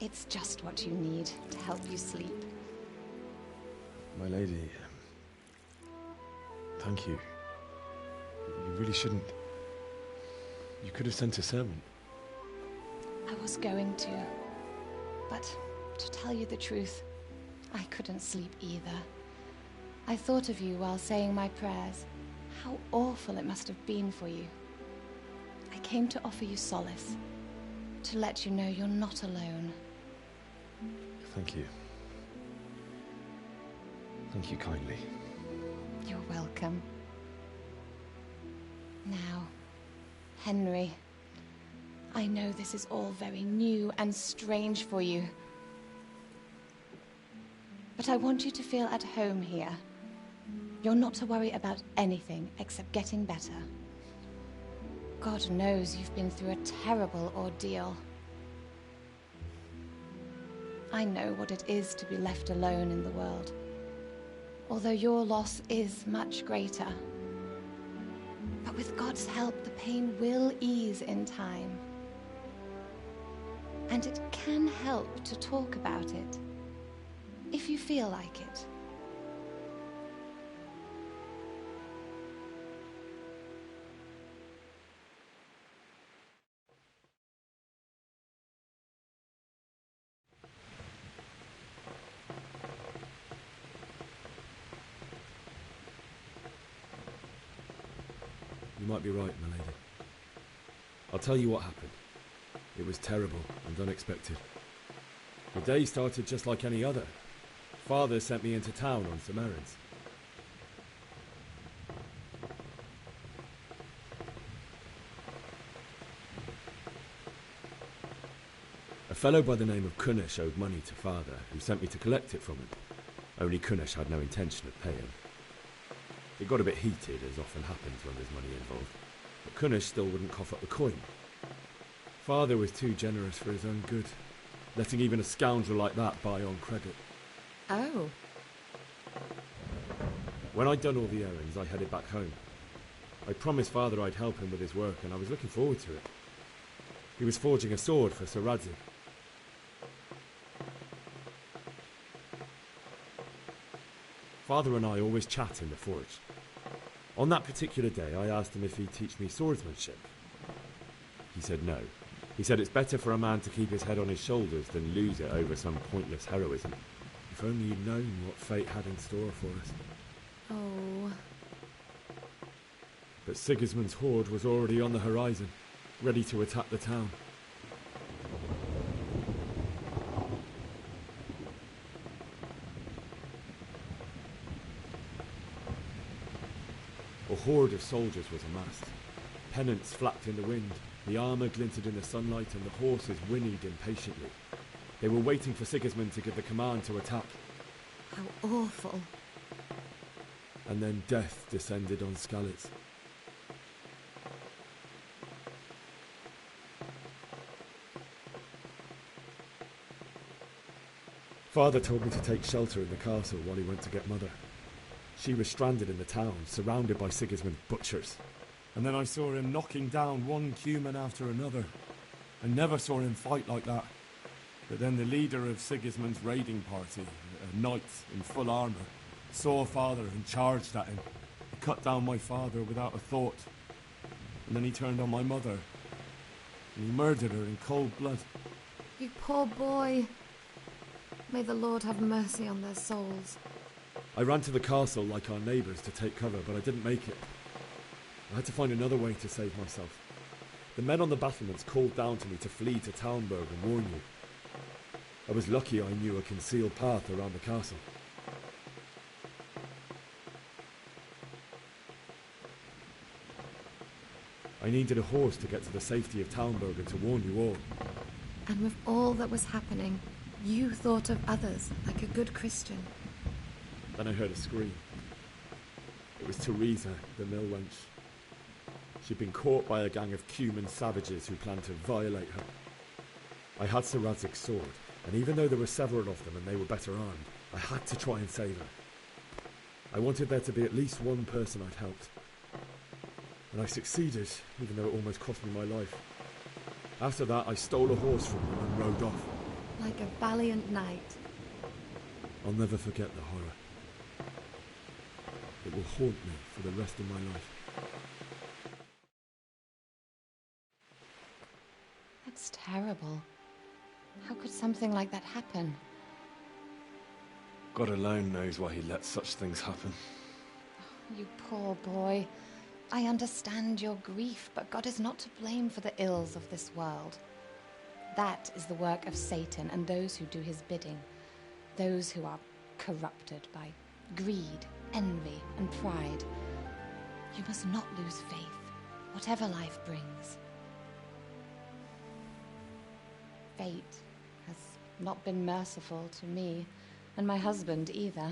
It's just what you need to help you sleep. My lady, thank you. You really shouldn't. You could have sent a servant. I was going to, but to tell you the truth, I couldn't sleep either. I thought of you while saying my prayers. How awful it must have been for you. I came to offer you solace, to let you know you're not alone. Thank you. Thank you kindly. You're welcome. Now, Henry, I know this is all very new and strange for you. But I want you to feel at home here. You're not to worry about anything except getting better. God knows you've been through a terrible ordeal. I know what it is to be left alone in the world, although your loss is much greater. But with God's help, the pain will ease in time. And it can help to talk about it, if you feel like it. You might be right, my lady. I'll tell you what happened. It was terrible and unexpected. The day started just like any other. Father sent me into town on some errands. A fellow by the name of Kunesh owed money to Father, who sent me to collect it from him. Only Kunesh had no intention of paying. It got a bit heated, as often happens when there's money involved, but Kunesh still wouldn't cough up the coin. Father was too generous for his own good, letting even a scoundrel like that buy on credit. Oh. When I'd done all the errands, I headed back home. I promised Father I'd help him with his work, and I was looking forward to it. He was forging a sword for Sir Radzig. Father and I always chat in the forge. On that particular day, I asked him if he'd teach me swordsmanship. He said no. He said it's better for a man to keep his head on his shoulders than lose it over some pointless heroism. If only you'd known what fate had in store for us. Oh. But Sigismund's horde was already on the horizon, ready to attack the town. A horde of soldiers was amassed. Pennants flapped in the wind, the armour glinted in the sunlight, and the horses whinnied impatiently. They were waiting for Sigismund to give the command to attack. How awful. And then death descended on Skalitz. Father told me to take shelter in the castle while he went to get Mother. She was stranded in the town, surrounded by Sigismund's butchers. And then I saw him knocking down one Cuman after another. I never saw him fight like that. But then the leader of Sigismund's raiding party, a knight in full armour, saw Father and charged at him. He cut down my father without a thought. And then he turned on my mother. And he murdered her in cold blood. You poor boy. May the Lord have mercy on their souls. I ran to the castle like our neighbours to take cover, but I didn't make it. I had to find another way to save myself. The men on the battlements called down to me to flee to Talmberg and warn you. I was lucky I knew a concealed path around the castle. I needed a horse to get to the safety of Talmberg and to warn you all. And with all that was happening, you thought of others like a good Christian. Then I heard a scream. It was Teresa, the mill wench. She'd been caught by a gang of Cuman savages who planned to violate her. I had Sir Radzig's sword, and even though there were several of them and they were better armed, I had to try and save her. I wanted there to be at least one person I'd helped. And I succeeded, even though it almost cost me my life. After that, I stole a horse from them and rode off. Like a valiant knight. I'll never forget the horror. It will haunt me for the rest of my life. That's terrible. How could something like that happen? God alone knows why he lets such things happen. You poor boy. I understand your grief, but God is not to blame for the ills of this world. That is the work of Satan and those who do his bidding. Those who are corrupted by greed, envy, and pride. You must not lose faith, whatever life brings. Fate has not been merciful to me, and my husband either.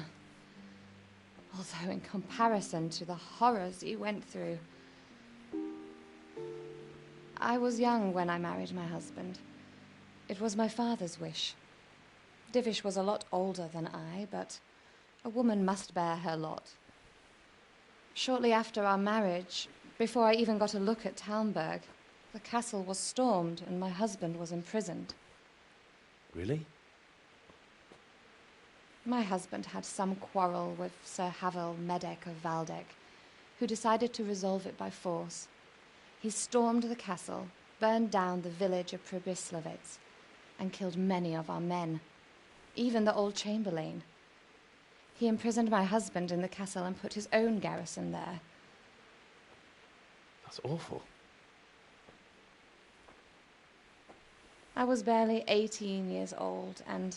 Although in comparison to the horrors you went through. I was young when I married my husband. It was my father's wish. Divish was a lot older than I, but a woman must bear her lot. Shortly after our marriage, before I even got a look at Talmberg, the castle was stormed and my husband was imprisoned. Really? My husband had some quarrel with Sir Havel Medek of Valdek, who decided to resolve it by force. He stormed the castle, burned down the village of Pribyslavitz, and killed many of our men, even the old chamberlain. He imprisoned my husband in the castle and put his own garrison there. That's awful. I was barely 18 years old, and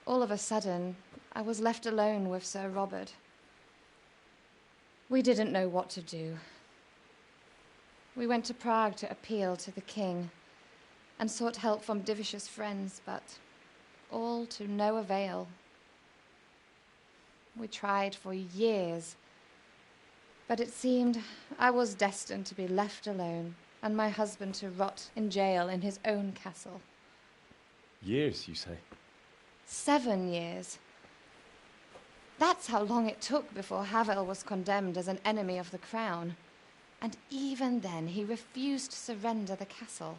all of a sudden, I was left alone with Sir Robert. We didn't know what to do. We went to Prague to appeal to the king and sought help from Divish's friends, but all to no avail. We tried for years, but it seemed I was destined to be left alone and my husband to rot in jail in his own castle. Years, you say? 7 years. That's how long it took before Havel was condemned as an enemy of the crown. And even then, he refused to surrender the castle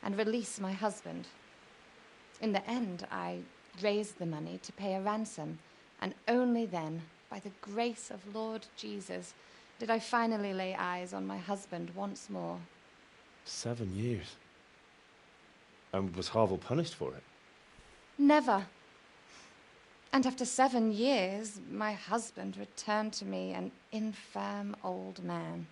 and release my husband. In the end, I raised the money to pay a ransom, and only then, by the grace of Lord Jesus, did I finally lay eyes on my husband once more. 7 years? And was Havel punished for it? Never. And after 7 years, my husband returned to me an infirm old man.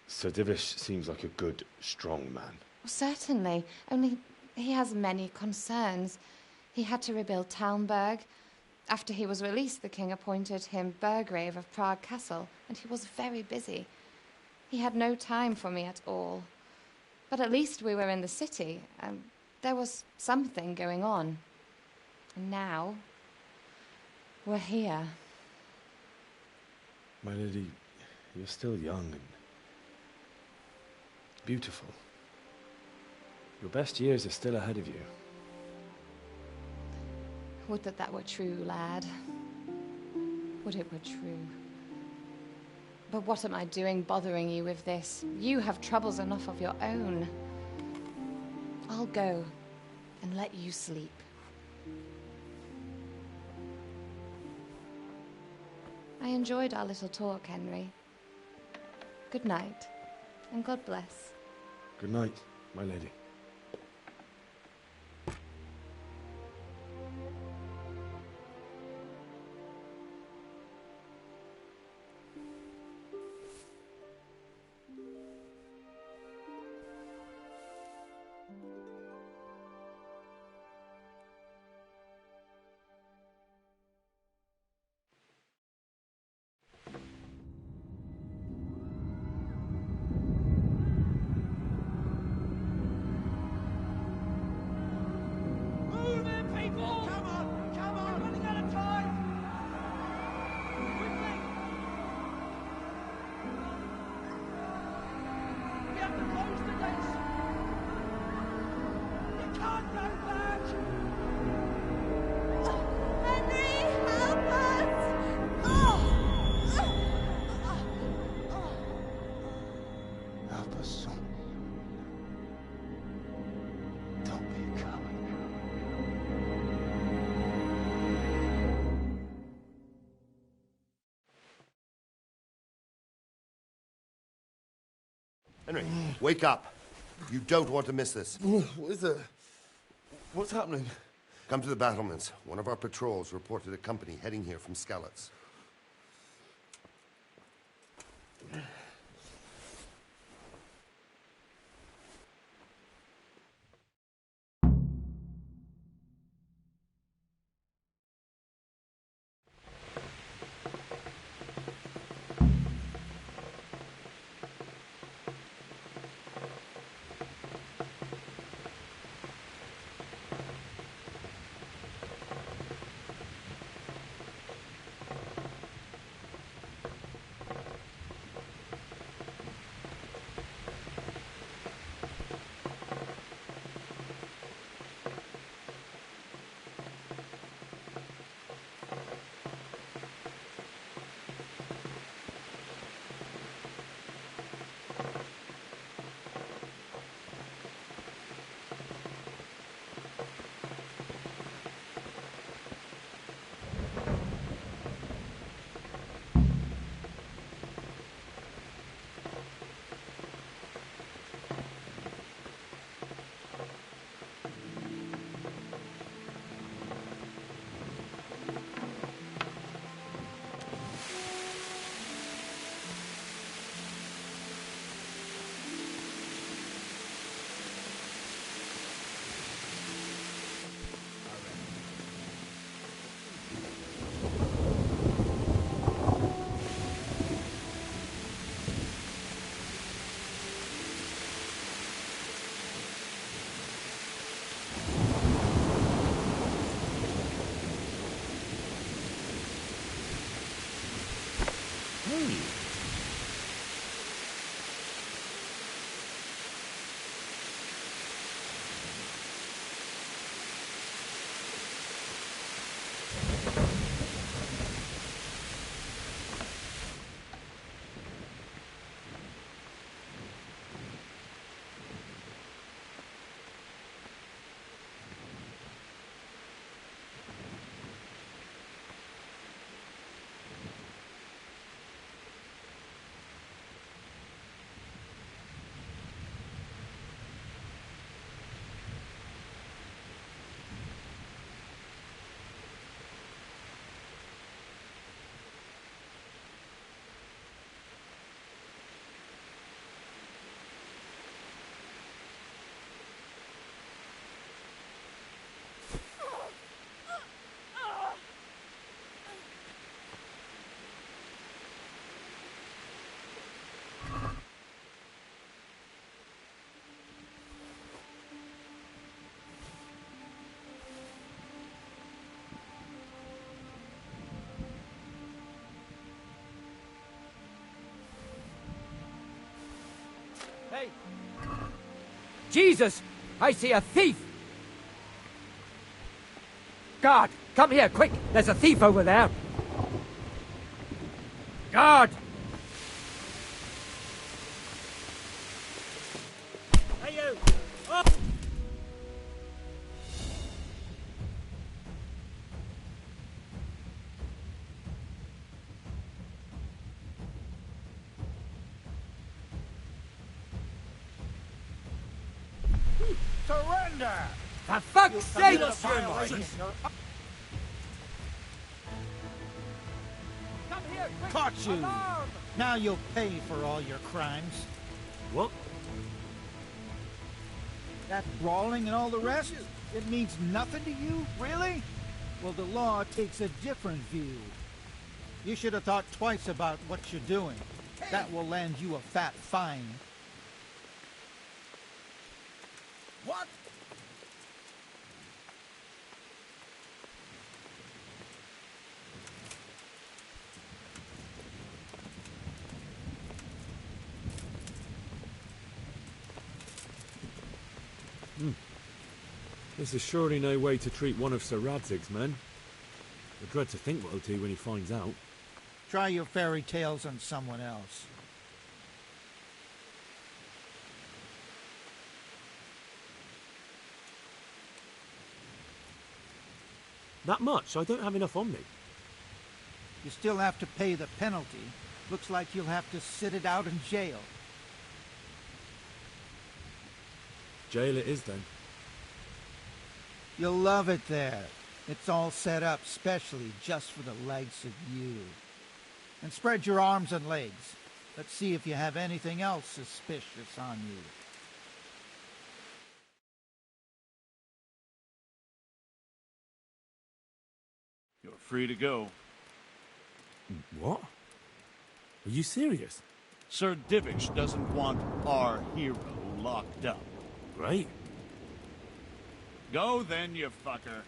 Sir Divish seems like a good, strong man. Certainly, only he has many concerns. He had to rebuild Talmberg. After he was released, the king appointed him Burgrave of Prague Castle, and he was very busy. He had no time for me at all. But at least we were in the city, and there was something going on. And now, we're here. My lady, you're still young and beautiful. Your best years are still ahead of you. Would that that were true, lad. Would it were true. But what am I doing bothering you with this? You have troubles enough of your own. I'll go and let you sleep. I enjoyed our little talk, Henry. Good night, and God bless. Good night, my lady. Henry, wake up. You don't want to miss this. What is it? What's happening? Come to the battlements. One of our patrols reported a company heading here from Skalitz. Hey! Jesus! I see a thief! Guard! Come here, quick! There's a thief over there! Guard! Hey, you! Oh! Surrender! For fuck's sake! Caught you! Now you'll pay for all your crimes. What? That brawling and all the rest? It means nothing to you, really? Well, the law takes a different view. You should have thought twice about what you're doing. That will land you a fat fine. What? This is surely no way to treat one of Sir Radzig's men. I dread to think what he'll do when he finds out. Try your fairy tales on someone else. That much? I don't have enough on me. You still have to pay the penalty. Looks like you'll have to sit it out in jail. Jail it is, then. You'll love it there. It's all set up specially just for the likes of you. And spread your arms and legs. Let's see if you have anything else suspicious on you. You're free to go. What? Are you serious? Sir Divish doesn't want our hero locked up. Great. Go then, you fucker.